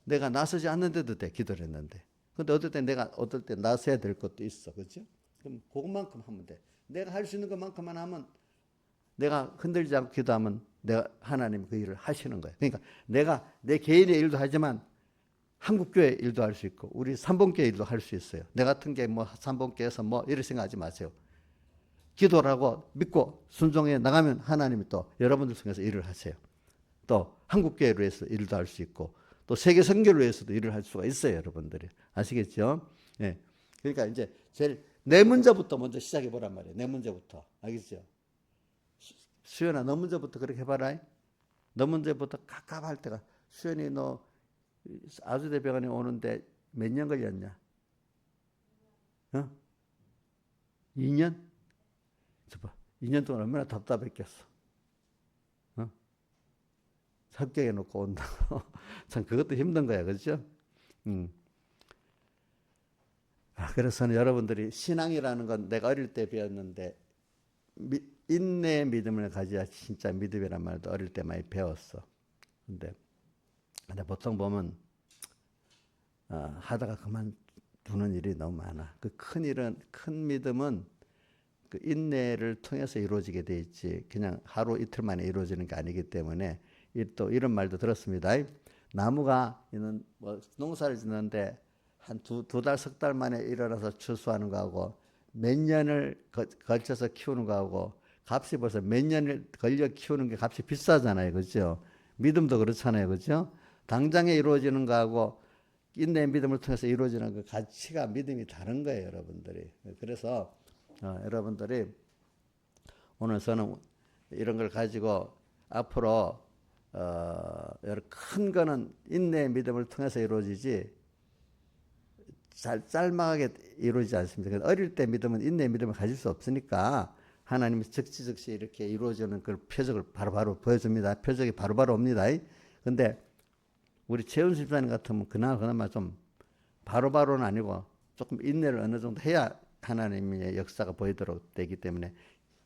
내가 나서지 않는데도 돼. 기도를 했는데. 근데 어떨 때 나서야 될 것도 있어. 그렇죠? 그럼 그것만큼 하면 돼. 내가 할 수 있는 것만큼만 하면 내가 흔들지 않고 기도하면 하나님 그 일을 하시는 거예요. 그러니까 내가 내 개인의 일도 하지만 한국교회 일도 할 수 있고 우리 삼봉교회 일도 할 수 있어요. 내 같은 게 뭐 삼봉교회에서 뭐 이런 생각하지 마세요. 기도라고 믿고 순종해 나가면 하나님이 또 여러분들 중에서 일을 하세요. 또 한국교회로 해서 일도 할 수 있고 또 세계 선교를 위해서도 일을 할 수가 있어요. 여러분들이 아시겠죠? 예. 그러니까 이제 제일 내 문제부터 먼저 시작해 보란 말이에요. 내 문제부터 알겠죠? 수연아 너 문제부터 그렇게 해봐라. 너 문제부터 갑갑할 때가 수연이 너 아주대병원에 오는데 몇 년 걸렸냐? 2년? 저봐 2년 동안 얼마나 답답했겠어. 합격해 놓고 온다고. 참 그것도 힘든 거야. 그렇죠? 그래서 여러분들이 신앙이라는 건 내가 어릴 때 배웠는데 인내의 믿음을 가져야 진짜 믿음이란 말도 어릴 때 많이 배웠어. 근데 보통 보면 하다가 그만두는 일이 너무 많아. 그 큰 믿음은 그 인내를 통해서 이루어지게 돼 있지 그냥 하루 이틀 만에 이루어지는 게 아니기 때문에 또 이런 말도 들었습니다. 나무가 뭐 농사를 짓는데 한 두 달, 석 달 만에 일어나서 추수하는 거하고 몇 년을 걸쳐서 키우는 거하고 값이 벌써 몇 년을 걸려 키우는 게 값이 비싸잖아요. 그렇죠? 믿음도 그렇잖아요. 그렇죠? 당장에 이루어지는 거하고 인내의 믿음을 통해서 이루어지는 그 가치가 믿음이 다른 거예요. 여러분들이. 그래서 여러분들이 오늘 저는 이런 걸 가지고 앞으로 큰 거는 인내의 믿음을 통해서 이루어지지 짤막하게 이루어지지 않습니다. 어릴 때 믿음은 인내의 믿음을 가질 수 없으니까 하나님이 적시적시 이렇게 이루어지는 그 표적을 바로바로 보여줍니다. 표적이 바로바로 옵니다. 근데 우리 최은수 집사님 같으면 그나마 좀 바로바로는 아니고 조금 인내를 어느 정도 해야 하나님의 역사가 보이도록 되기 때문에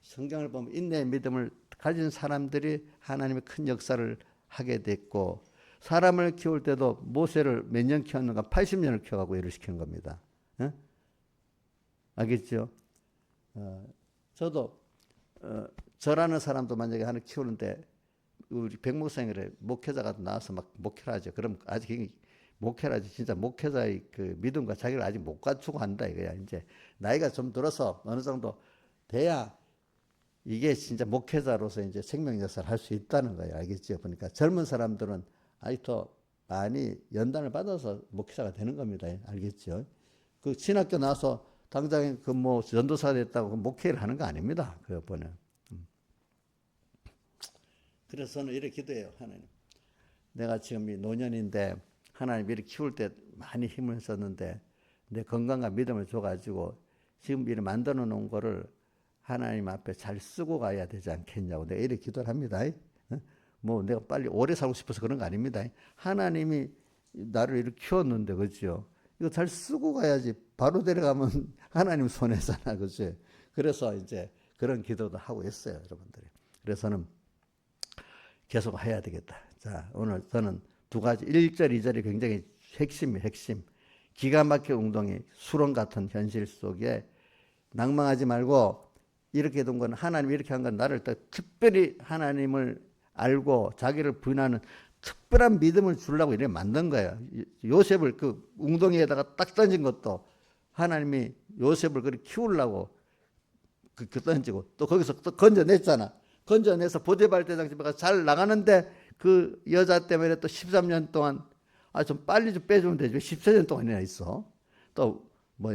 성경을 보면 인내의 믿음을 가진 사람들이 하나님의 큰 역사를 하게 됐고 사람을 키울 때도 모세를 몇 년 키웠는가 80년을 키워가고 일을 시킨 겁니다. 알겠죠? 저도 저라는 사람도 만약에 하나 키우는데 우리 백목사님이 목회자가 나와서 막 목회를 하죠. 그럼 아직 목회를 하지 진짜 목회자의 그 믿음과 자기를 아직 못 갖추고 한다 이거야. 이제 나이가 좀 들어서 어느 정도 돼야 이게 진짜 목회자로서 이제 생명 역사를 할 수 있다는 거예요. 알겠죠? 그러니까 젊은 사람들은 아직도 많이 연단을 받아서 목회자가 되는 겁니다. 알겠죠? 그 신학교 나와서 당장에 그 뭐 전도사가 됐다고 목회를 하는 거 아닙니다. 그 보면. 그래서 저는 이렇게 기도해요. 하나님. 내가 지금 이 노년인데 하나님 이렇게 키울 때 많이 힘을 썼는데 내 건강과 믿음을 줘가지고 지금 이렇게 만들어 놓은 거를 하나님 앞에 잘 쓰고 가야 되지 않겠냐고 내가 이렇게 기도를 합니다. 뭐 내가 빨리 오래 살고 싶어서 그런 거 아닙니다. 하나님이 나를 이렇게 키웠는데 그렇죠. 이거 잘 쓰고 가야지 바로 데려가면 하나님 손해잖아. 그렇죠. 그래서 이제 그런 기도도 하고 있어요, 여러분들이. 그래서는 계속 해야 되겠다. 자, 오늘 저는 두 가지 1절, 2절이 굉장히 핵심이에요, 핵심. 기가 막힌 운동이 수렁 같은 현실 속에 낭망하지 말고 이렇게 된 건 하나님이 이렇게 한 건 나를 더 특별히 하나님을 알고 자기를 부인하는 특별한 믿음을 주려고 이렇게 만든 거예요. 요셉을 그 웅덩이에다가 딱 던진 것도 하나님이 요셉을 그렇게 키우려고 그 던지고 또 거기서 또 건져냈잖아. 건져내서 보디발 대장 집에 가서 잘 나가는데 그 여자 때문에 또 13년 동안 좀 빨리 좀 빼주면 되지. 14년 동안이나 있어. 또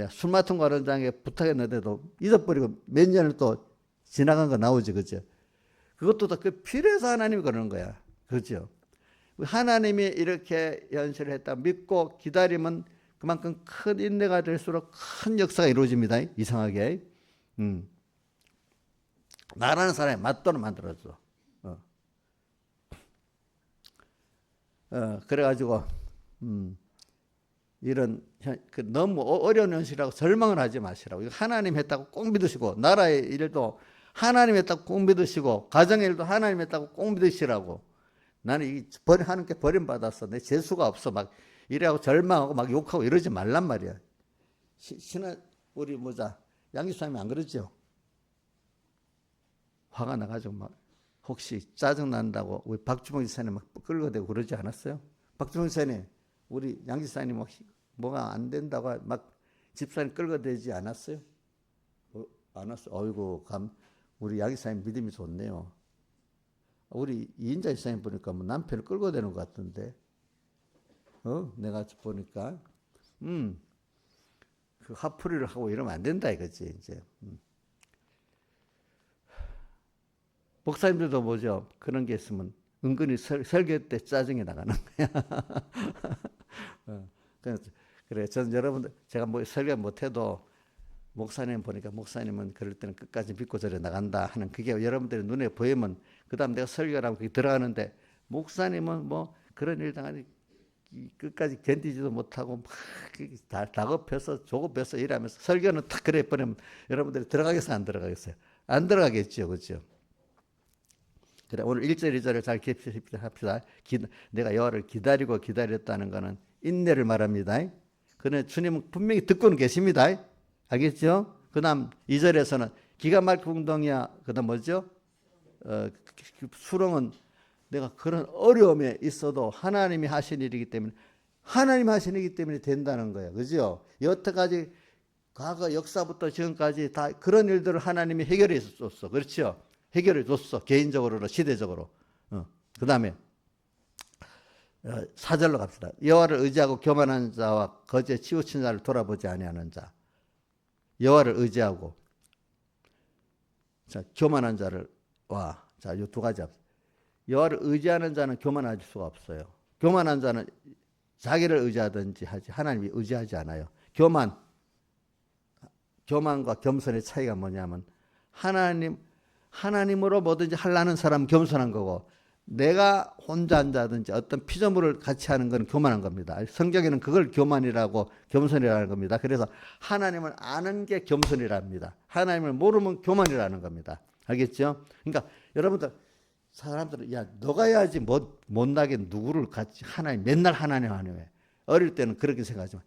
술 맡은 과론장에 부탁했는데도 잊어버리고 몇 년을 또 지나간 거 나오지, 그죠? 그것도 다 그 필요해서 하나님이 그러는 거야, 그죠? 하나님이 이렇게 현실을 했다 믿고 기다리면 그만큼 큰 인내가 될수록 큰 역사가 이루어집니다. 이상하게. 나라는 사람이 맞도록 만들어줘. 그래가지고 이런 너무 어려운 현실이라고 절망을 하지 마시라고. 이거 하나님 했다고 꼭 믿으시고 나라의 일도 하나님 했다고 꼭 믿으시고 가정의 일도 하나님 했다고 꼭 믿으시라고. 나는 하나님께 버림받았어. 내 재수가 없어. 막 이래하고 절망하고 막 욕하고 이러지 말란 말이야. 우리 양기수님이 안 그러죠? 화가 나가지고 막 혹시 짜증난다고 우리 박주봉 지사님 막 끌어대고 그러지 않았어요? 박주봉 지사님 우리 양 지사님 뭐가 안 된다고 막 집사님 끌어대지 않았어요? 안 왔어. 어이구 우리 양 지사님 믿음이 좋네요. 우리 이인자 지사님 보니까 남편을 끌어대는 것 같던데. 내가 보니까 그 화풀이를 하고 이러면 안 된다 이거지 이제. 목사님들도 뭐죠? 그런 게 있으면 은근히 설교 때 짜증이 나가는 거야. 그래, 저는 여러분들, 제가 설교 못해도 목사님 보니까 목사님은 그럴 때는 끝까지 믿고 저래 나간다 하는 그게 여러분들의 눈에 보이면, 그 다음 내가 설교를 하면 그게 들어가는데, 목사님은 그런 일 당하니 끝까지 견디지도 못하고 막 다급해서 조급해서 일하면서 설교는 탁 그래 버리면 여러분들이 들어가겠어요? 안 들어가겠어요? 안 들어가겠죠. 그렇죠? 그래, 오늘 1절, 2절을 잘 기억합시다. 내가 여호와를 기다리고 기다렸다는 것은 인내를 말합니다. 그러나 주님은 분명히 듣고는 계십니다. 알겠죠? 그 다음 2절에서는 기가 막힌 운동이야. 그 다음 뭐죠? 수렁은 내가 그런 어려움에 있어도 하나님이 하신 일이기 때문에, 하나님 하신 일이기 때문에 된다는 거예요. 그죠? 여태까지 과거 역사부터 지금까지 다 그런 일들을 하나님이 해결해 줬어. 그렇죠? 해결해 줬어. 개인적으로, 시대적으로. 그 다음에 4절로 갑시다. 여호와를 의지하고 교만한 자와 거지에 치우친 자를 돌아보지 아니하는 자. 여호와를 의지하고, 자, 교만한 자를 자, 이 두 가지 합시다. 여호와를 의지하는 자는 교만할 수가 없어요. 교만한 자는 자기를 의지하든지 하지 하나님이 의지하지 않아요. 교만과 겸손의 차이가 뭐냐면, 하나님으로 뭐든지 하려는 사람은 겸손한 거고, 내가 혼자 앉아든지 어떤 피조물을 같이 하는 건 교만한 겁니다. 성경에는 그걸 교만이라고 겸손이라는 겁니다. 그래서 하나님을 아는 게 겸손이랍니다. 하나님을 모르면 교만이라는 겁니다. 알겠죠? 그러니까 여러분들, 사람들은 야 너가 해야지 못나게 누구를 같이 맨날 하나님 해. 어릴 때는 그렇게 생각하지만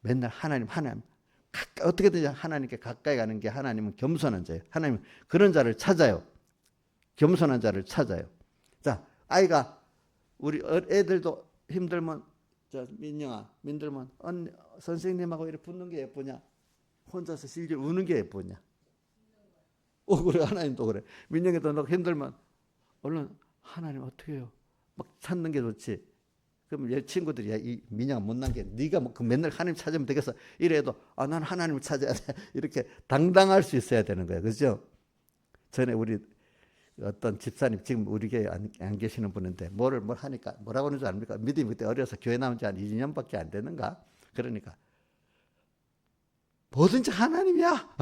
맨날 하나님 어떻게든지 하나님께 가까이 가는 게, 하나님은 겸손한 자예요. 하나님은 그런 자를 찾아요. 겸손한 자를 찾아요. 자, 우리 애들도 힘들면, 민들면 선생님하고 이렇게 붙는 게 예쁘냐? 혼자서 실질 우는 게 예쁘냐? 그래, 하나님도 그래. 민영이도 너 힘들면 얼른 하나님 어떻게 해요? 막 찾는 게 좋지. 그럼 얘 친구들이, 이 민영아 못난 게 네가 맨날 하나님 찾으면 되겠어. 이래도 난 하나님을 찾아야 돼. 이렇게 당당할 수 있어야 되는 거예요. 그죠? 전에 우리 어떤 집사님, 지금 우리 교회 안 계시는 분인데 뭘 하니까 뭐라고 하는 줄 아닙니까? 믿음이 그때 어려서 교회 나온 지 한 2년밖에 안 되는가? 그러니까 뭐든지 하나님이야.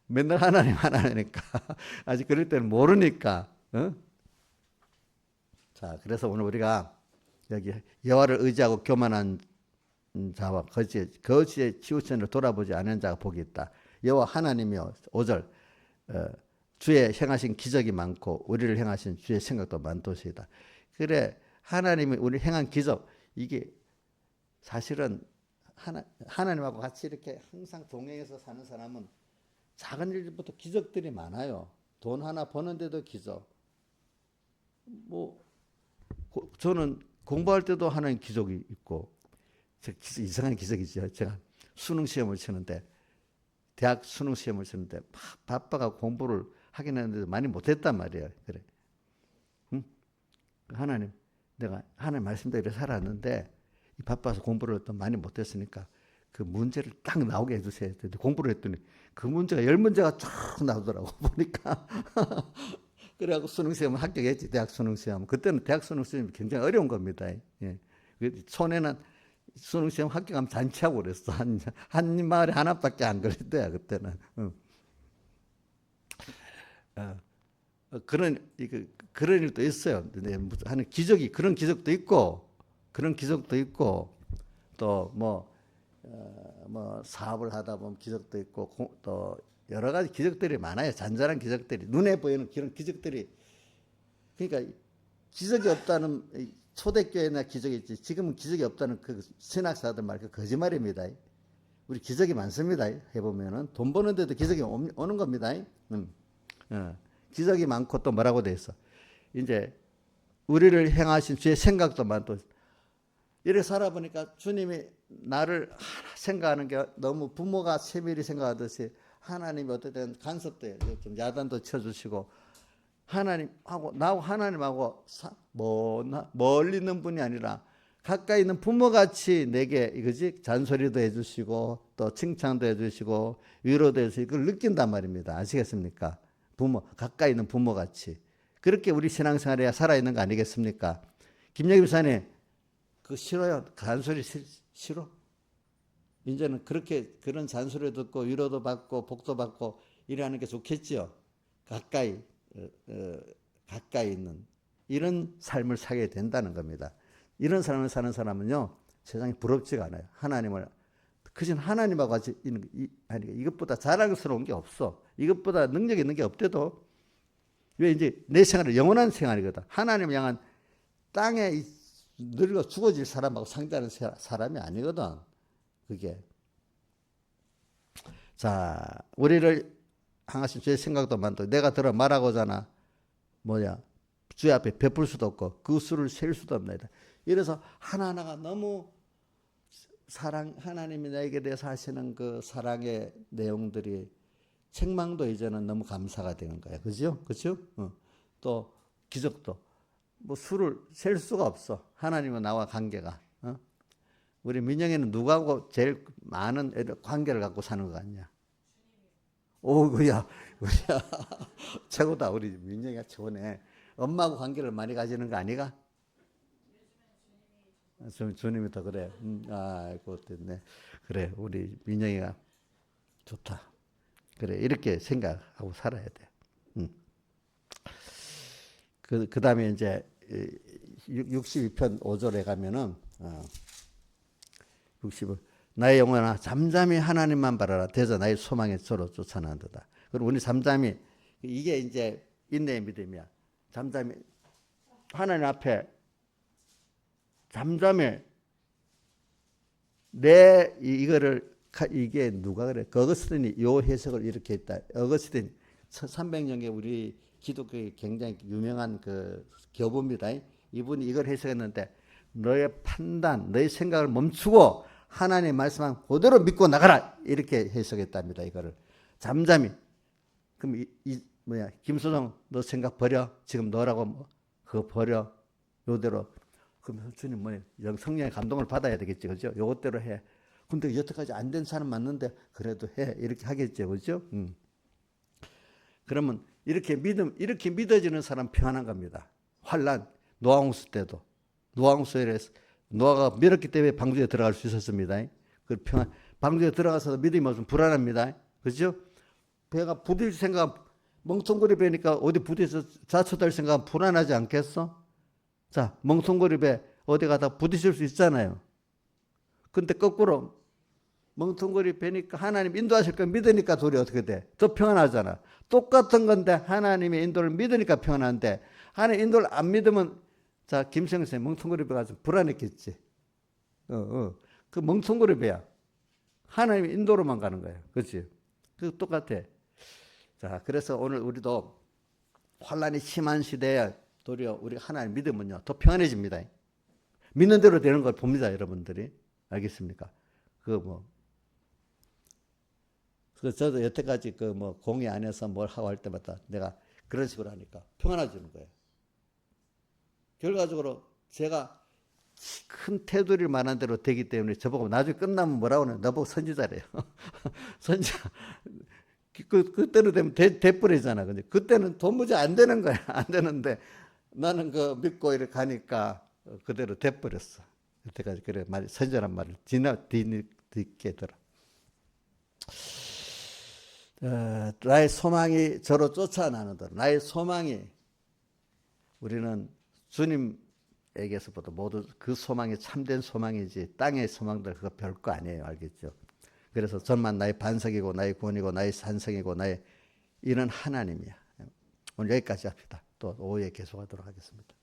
맨날 하나님이니까 아직 그럴 때는 모르니까. 자, 그래서 오늘 우리가 여기 여호와를 의지하고 교만한 자와 거지에 치우친을 돌아보지 않은 자가 복이 있다. 여호와 하나님이요. 5절 주의 행하신 기적이 많고 우리를 행하신 주의 생각도 많도시이다. 그래 하나님이 우리 행한 기적 이게 사실은 하나님하고 같이 이렇게 항상 동행해서 사는 사람은 작은 일부터 기적들이 많아요. 돈 하나 버는데도 기적. 뭐 저는 공부할 때도 하나님 기적이 있고 이상한 기적이죠. 제가 수능 시험을 치는데 대학 수능 시험을 치는데 바빠가 공부를 하긴 했는데 많이 못했단 말이에요. 그래. 응? 하나님 내가 하나님 말씀대로 살았는데 바빠서 공부를 또 많이 못했으니까 그 문제를 딱 나오게 해주세요. 공부를 했더니 그 문제가 10문제가 쫙 나오더라고 보니까. 그래갖고 수능시험 합격했지. 대학 수능시험. 그때는 대학 수능시험이 굉장히 어려운 겁니다. 예. 촌에는 수능시험 합격하면 잔치하고 그랬어. 한 마을에 하나밖에 안 걸렸대요. 그때는. 그런 일도 있어요. 하는 기적이 그런 기적도 있고 또 뭐 사업을 하다 보면 기적도 있고 또 여러 가지 기적들이 많아요. 잔잔한 기적들이 눈에 보이는 그런 기적들이 그러니까 기적이 없다는 초대교회나 기적이 있지 지금은 기적이 없다는 그 신학사들 말 그 거짓말입니다. 우리 기적이 많습니다. 해보면은 돈 버는데도 기적이 오는 겁니다. 기적이 많고 또 뭐라고 돼 있어. 이제 우리를 행하신 주의 생각도 많고 이렇게 살아보니까 주님이 나를 생각하는 게 너무 부모가 세밀히 생각하듯이 하나님이 어쨌든 간섭도 좀 야단도 쳐주시고 하나님하고 나하고 하나님하고 멀리 있는 분이 아니라 가까이 있는 부모같이 내게 이거지 잔소리도 해주시고 또 칭찬도 해주시고 위로도 해주시고 그걸 느낀단 말입니다. 아시겠습니까? 가까이 있는 부모같이 그렇게 우리 신앙생활에 살아있는 거 아니겠습니까? 김영희 목사님 그거 싫어요. 잔소리 싫어? 이제는 그런 잔소리 듣고 위로도 받고 복도 받고 이러는 게 좋겠지요. 가까이 있는 이런 삶을 살게 된다는 겁니다. 이런 삶을 사는 사람은요 세상에 부럽지가 않아요. 하나님을 그전 하나님하고 같이 이것보다 자랑스러운 게 없어. 이것보다 능력 있는 게 없대도 왜 이제 내 생활은 영원한 생활이거든. 하나님 향한 땅에 늙어 죽어질 사람하고 상대하는 사람이 아니거든. 그게. 자, 우리를 향하신 주의 생각도 많다. 내가 들어 말하고자나 주의 앞에 베풀 수도 없고 그 수를 셀 수도 없나이다. 이래서 하나하나가 너무 하나님이 나에게 대해서 하시는 그 사랑의 내용들이 책망도 이제는 너무 감사가 되는 거야. 그죠? 또 기적도 뭐 수를 셀 수가 없어. 하나님과 나와 관계가. 우리 민영이는 누구하고 제일 많은 관계를 갖고 사는 거 같냐? 오구야, 최고다. 우리 민영이가 최고네. 엄마하고 관계를 많이 가지는 거 아니가? 주님이 더 그래. 그것됐네. 그래, 우리 민영이가 좋다. 그래, 이렇게 생각하고 살아야 돼. 그 다음에 이제 62편 5절에 가면은 60을 나의 영혼아 잠잠히 하나님만 바라라. 대저 나의 소망의 저로 쫓아나는도다. 그리고 우리 잠잠히 이게 이제 인내의 믿음이야. 잠잠히 하나님 앞에 잠잠히 이게 누가 그래? 어거스틴이 요 해석을 이렇게 했다. 어거스틴 1300년에 우리 기독교의 굉장히 유명한 그 교부입니다. 이분이 이걸 해석했는데 너의 판단, 너의 생각을 멈추고 하나님의 말씀한 그대로 믿고 나가라. 이렇게 해석했답니다. 이거를 잠잠히. 그럼 김소정 너 생각 버려. 지금 너라고 그거 버려. 요대로. 그럼 주님 성령의 감동을 받아야 되겠지. 그죠? 요것대로 해. 근데 여태까지 안 된 사람 맞는데 그래도 해. 이렇게 하겠죠. 그죠? 그러면 이렇게 믿어지는 사람 평안한 겁니다. 환란, 노아홍수 때도. 노아가 믿었기 때문에 방주에 들어갈 수 있었습니다. 그 방주에 들어가서 믿음이 없으면 불안합니다. 그죠? 배가 부딪힐 생각, 멍텅구리 배니까 어디 부딪혀서 자초될 생각은 불안하지 않겠어? 자, 멍텅구리 배 어디 가다 부딪힐 수 있잖아요. 근데 거꾸로 멍텅구리 베니까 하나님 인도하실 걸 믿으니까 둘이 어떻게 돼? 더 평안하잖아. 똑같은 건데 하나님의 인도를 믿으니까 평안한데 하나님 인도를 안 믿으면 자 김성현 선생님 멍텅구리 베가지고 불안했겠지. 그 멍텅구리 베야. 하나님의 인도로만 가는 거예요. 그렇지? 그 똑같아. 자 그래서 오늘 우리도 환란이 심한 시대에 도리어 우리 하나님 믿으면요 더 평안해집니다. 믿는 대로 되는 걸 봅니다, 여러분들이. 알겠습니까? 저도 여태까지 공의 안에서 뭘 하고 할 때마다 내가 그런 식으로 하니까 평안해지는 거예요. 결과적으로 제가 큰 테두리를 말한 대로 되기 때문에 저보고 나중에 끝나면 뭐라고 하냐. 나보고 선지자래요. 선지자. 그때로 되면 돼버리잖아. 근데 그때는 도무지 안 되는 거야. 안 되는데 나는 믿고 이렇게 가니까 그대로 돼버렸어. 여태까지 그래 선지자란 말을 뒤늦게 들어. 나의 소망이 저로 쫓아나는도다. 나의 소망이 우리는 주님에게서부터 모두 그 소망이 참된 소망이지 땅의 소망들 그거 별거 아니에요. 알겠죠? 그래서 전만 나의 반석이고 나의 구원이고 나의 산성이고 나의 이는 하나님이야. 오늘 여기까지 합시다. 또 오후에 계속하도록 하겠습니다.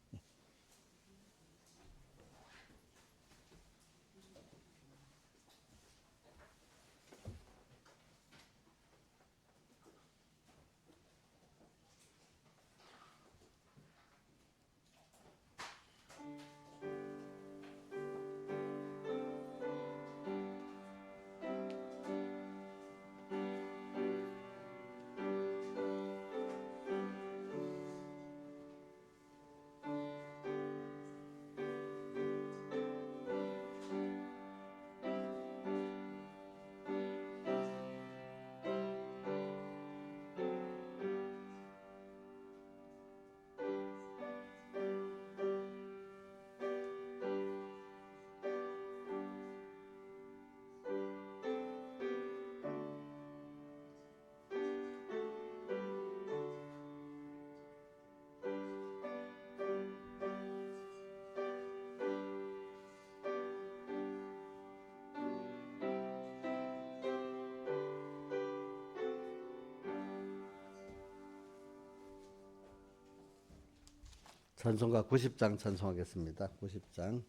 찬송가 90장 찬송하겠습니다. 90장.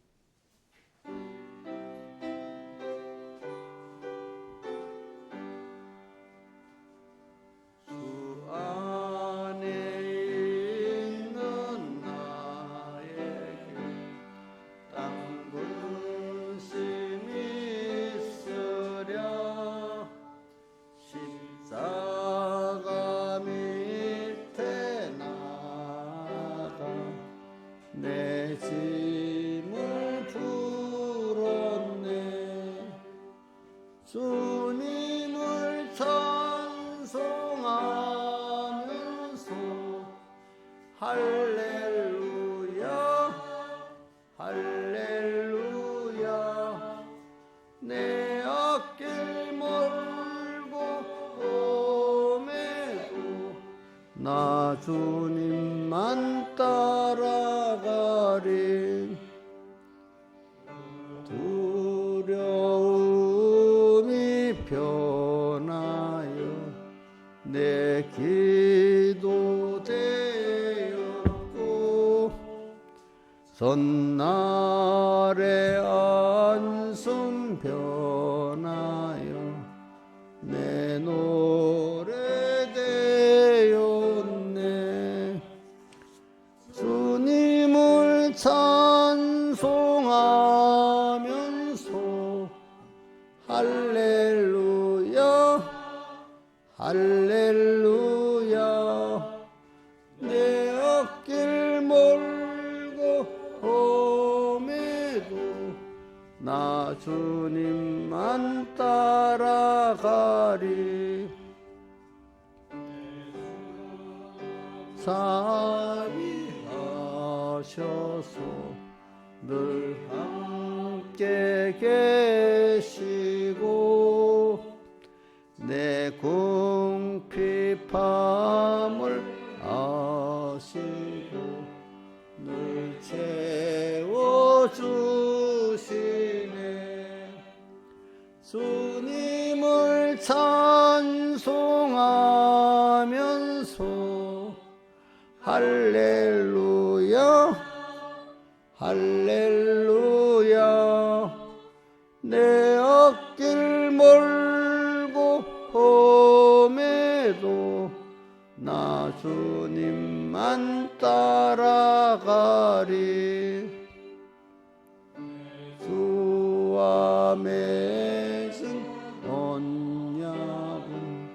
내 짐을 풀었네. 주님을 찬송하면서 할렐루야 할렐루야. 내 앞길 멀고 험해도 나 주님만 따라가리. 두려움이 변하여 내 기도 되었고 전날의 안숨 변하여 내 노래 되었네. 주님을 찬송하면서 할렐루야 할렐루야. 내 앞길 멀고 험해도 나 주님만 따라가리. 자비하셔서 늘 함께 계시고 내 궁핍함을 아시고 늘 채워주시네. 주님 찬송하면서 할렐루야 할렐루야 내 앞길 멀고 험해도 나 주님만 따라가리 주와 맺은 언약은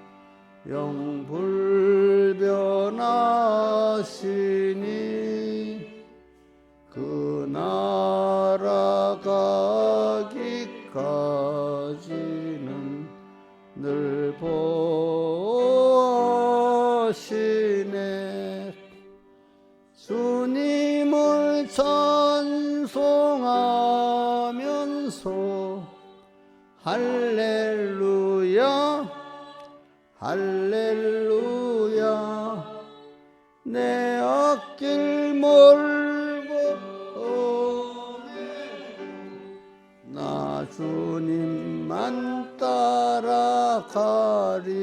영불변하시니 그 나라 가기까지는 늘 보시네 주님을 찬송하면서 할렐루야 할렐루야 내 앞길 멀고 나 주님만 따라가리.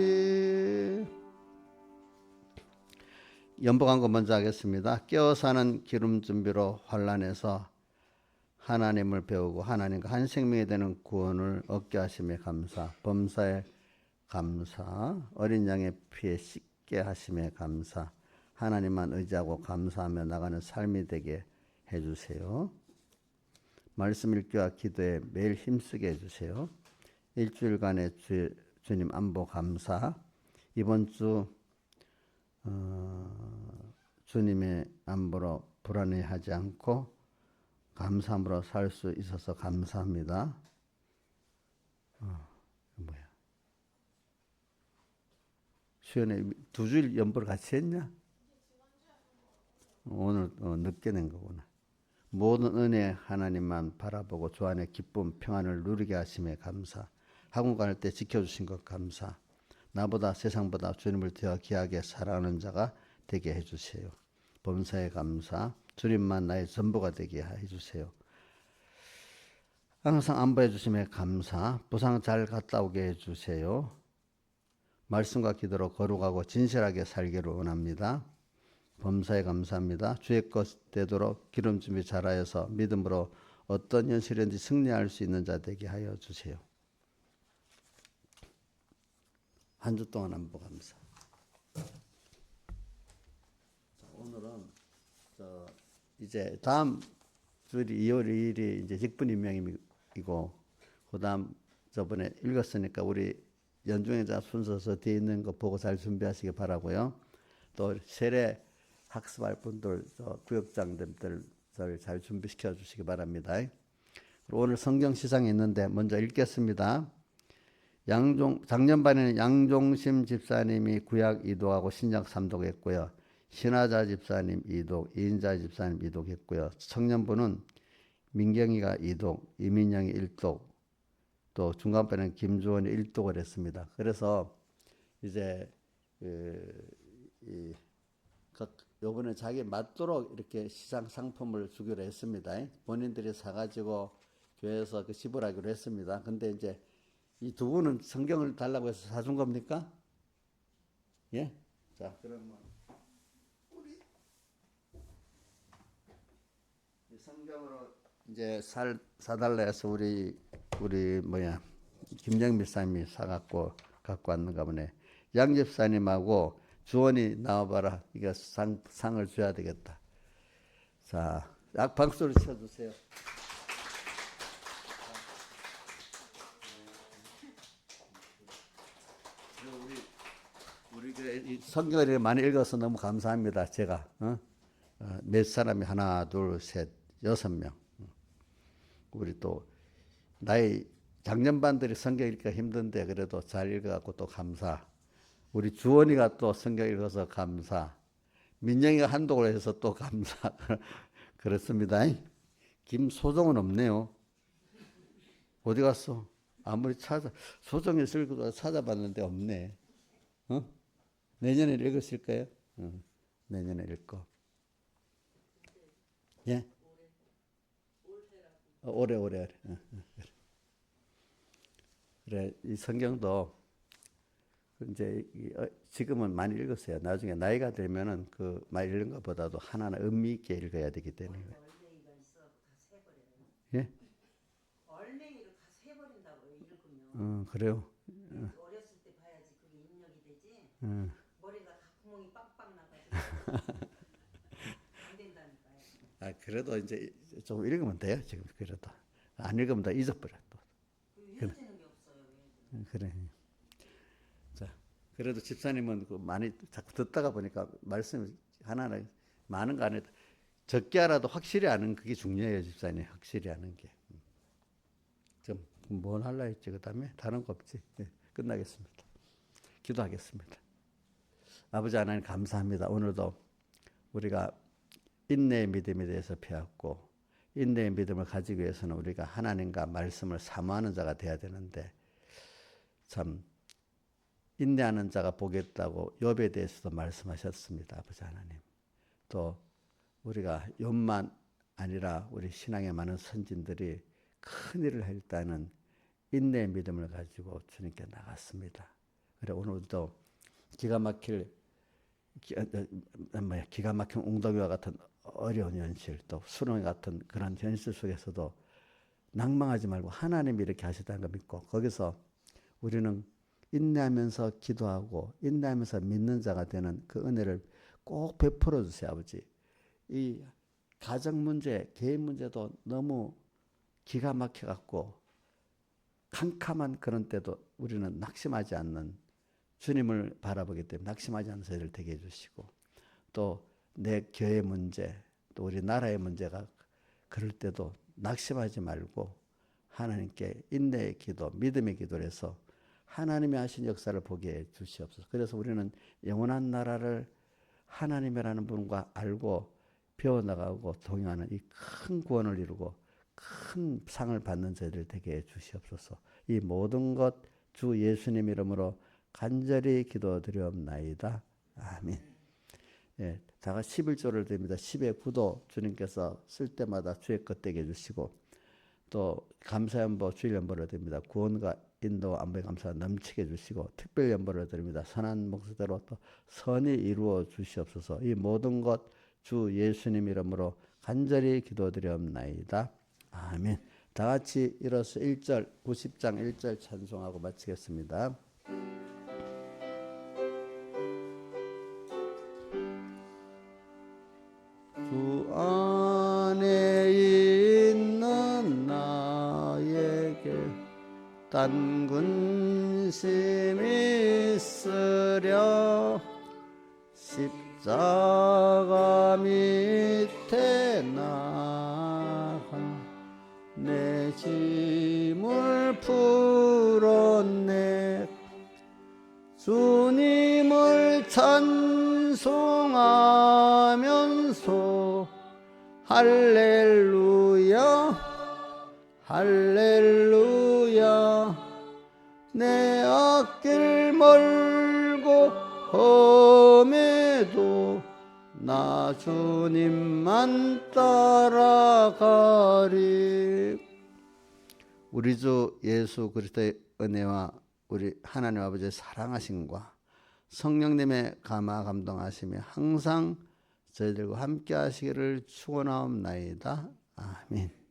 연복한 거 먼저 하겠습니다. 깨어 사는 기름 준비로 환란에서 하나님을 배우고 하나님과 한 생명이 되는 구원을 얻게 하심에 감사, 범사에 감사, 어린 양의 피에 씻게 하심에 감사, 하나님만 의지하고 감사하며 나가는 삶이 되게 해주세요. 말씀 읽기와 기도에 매일 힘쓰게 해주세요. 일주일간의 주님 안보 감사. 이번 주 주님의 안보로 불안해하지 않고 감사함으로 살 수 있어서 감사합니다. 뭐야? 수연에 2주일 연보를 같이 했냐? 오늘 늦게 낸 거구나. 모든 은혜 하나님만 바라보고 주 안에 기쁨 평안을 누리게 하심에 감사. 학원 갈 때 지켜주신 것 감사. 나보다 세상보다 주님을 더 귀하게 사랑하는 자가 되게 해주세요. 범사에 감사. 주님만 나의 전부가 되게 해주세요. 항상 안보해 주심에 감사. 부상 잘 갔다 오게 해주세요. 말씀과 기도로 거룩하고 진실하게 살기를 원합니다. 범사에 감사합니다. 주의 것 되도록 기름 준비 잘하여서 믿음으로 어떤 현실인지 승리할 수 있는 자 되게 하여 주세요. 한 주 동안 안보 감사. 오늘은 이제 다음 주일이 2월 2일이 이제 직분임명이고 그다음 저번에 읽었으니까 우리 연중행자 순서서 뒤에 있는 거 보고 잘 준비하시기 바라고요. 또 세례 학습할 분들, 구역장들 잘 준비시켜 주시기 바랍니다. 오늘 성경 시상이 있는데 먼저 읽겠습니다. 작년반에는 양종심 집사님이 구약 이독하고 신약 삼독했고요. 신하자 집사님 이독, 이인자 집사님 이독했고요. 청년부는 민경이가 이독, 이민영이 일독, 또 중간반에는 김주원이 일독을 했습니다. 그래서 이제 요번에 자기 맞도록 이렇게 시장 상품을 주기로 했습니다. 본인들이 사가지고 교회에서 지불하기로 했습니다. 근데 이제 이 두 분은 성경을 달라고 해서 사준 겁니까? 예? 자, 그러면 우리 성경으로 이제 사달라 해서 우리 김정민 집사님이 사갖고 갖고 왔는가 보네. 양 집사님하고 주원이 나와봐라. 이거 상을 줘야 되겠다. 자, 박수를 쳐주세요. 우리 성경을 많이 읽어서 너무 감사합니다. 제가 몇 사람이 하나, 둘, 셋, 6명. 우리 또 나이 작년반들이 성경 읽기가 힘든데 그래도 잘 읽어갖고 또 감사. 우리 주원이가 또 성경 읽어서 감사. 민영이가 한독을 해서 또 감사. 그렇습니다. 김소정은 없네요. 어디 갔어? 아무리 소정이 쓸고 찾아봤는데 없네. 내년에 읽었을까요? 내년에 읽고. 예? 올해. 그래, 이 성경도 이제 지금은 많이 읽었어요. 나중에 나이가 되면은 그 많이 읽은 것보다도 하나는 의미 있게 읽어야 되기 때문에. 얼랭이가 있어도 다 새버려요. 예? 얼랭이를 다 새버린다고요. 읽으면. 그래요. 어렸을 때 봐야지 그게 입력이 되지. 어. 머리가 다 구멍이 빵빵 나가지고 안 된다니까요. 아, 그래도 이제 좀 읽으면 돼요. 지금 그래도 안 읽으면 다 잊어버려 또. 이어지는 게 없어요. 그래. 자, 그래도 집사님은 그 많이 자꾸 듣다가 보니까 말씀이 하나는 많은 거 아니다. 적게 알아도 확실히 아는 그게 중요해요, 집사님. 확실히 아는 게. 좀 뭘 할라 했지? 그다음에 다른 거 없지. 네, 끝나겠습니다. 기도하겠습니다. 아버지 하나님 감사합니다. 오늘도 우리가 인내의 믿음에 대해서 배웠고 인내의 믿음을 가지기 위해서는 우리가 하나님과 말씀을 사모하는 자가 돼야 되는데 참 인내하는 자가 복이 있다고 욥에 대해서도 말씀하셨습니다. 아버지 하나님. 또 우리가 욥만 아니라 우리 신앙의 많은 선진들이 큰 일을 했다는 인내의 믿음을 가지고 주님께 나갔습니다. 그래 오늘도 기가 막힌 웅덩이와 같은 어려운 현실 또 수렁이 같은 그런 현실 속에서도 낭망하지 말고 하나님이 이렇게 하시다는 걸 믿고 거기서 우리는 인내하면서 기도하고 인내하면서 믿는 자가 되는 그 은혜를 꼭 베풀어 주세요. 아버지. 이 가정 문제, 개인 문제도 너무 기가 막혀 갖고 캄캄한 그런 때도 우리는 낙심하지 않는 주님을 바라보기 때문에 낙심하지 않는 저희를 되게 해주시고 또 내 교회 문제 또 우리 나라의 문제가 그럴 때도 낙심하지 말고 하나님께 인내의 기도 믿음의 기도를 해서 하나님이 하신 역사를 보게 해 주시옵소서. 그래서 우리는 영원한 나라를 하나님이라는 분과 알고 배워나가고 동행하는 이 큰 구원을 이루고 큰 상을 받는 저희들 되게 해 주시옵소서. 이 모든 것 주 예수님 이름으로 간절히 기도드리옵나이다. 아멘. 예, 다가 11조를 드립니다. 10의 9도 주님께서 쓸 때마다 주의 것 되게 해주시고 또 감사연보 주일연보를 드립니다. 구원과 인도 안보의 감사가 넘치게 해주시고 특별연보를 드립니다. 선한 목소대로 또 선이 이루어 주시옵소서. 이 모든 것 주 예수님 이름으로 간절히 기도드리옵나이다. 아멘. 다 같이 일어서 1절 90장 1절 찬송하고 마치겠습니다. 주 안에 있는 나에게 딴 근심이 있으랴 십자가 밑에 나가 내 짐을 풀었네 주님을 찬송하면서 할렐루야 할렐루야 내 앞길 멀고 험해도 나 주님만 따라가리. 우리 주 예수 그리스도의 은혜와 우리 하나님 아버지의 사랑하심과 성령님의 감화 감동하심이 항상 저희들과 함께 하시기를 축원하옵나이다. 아멘.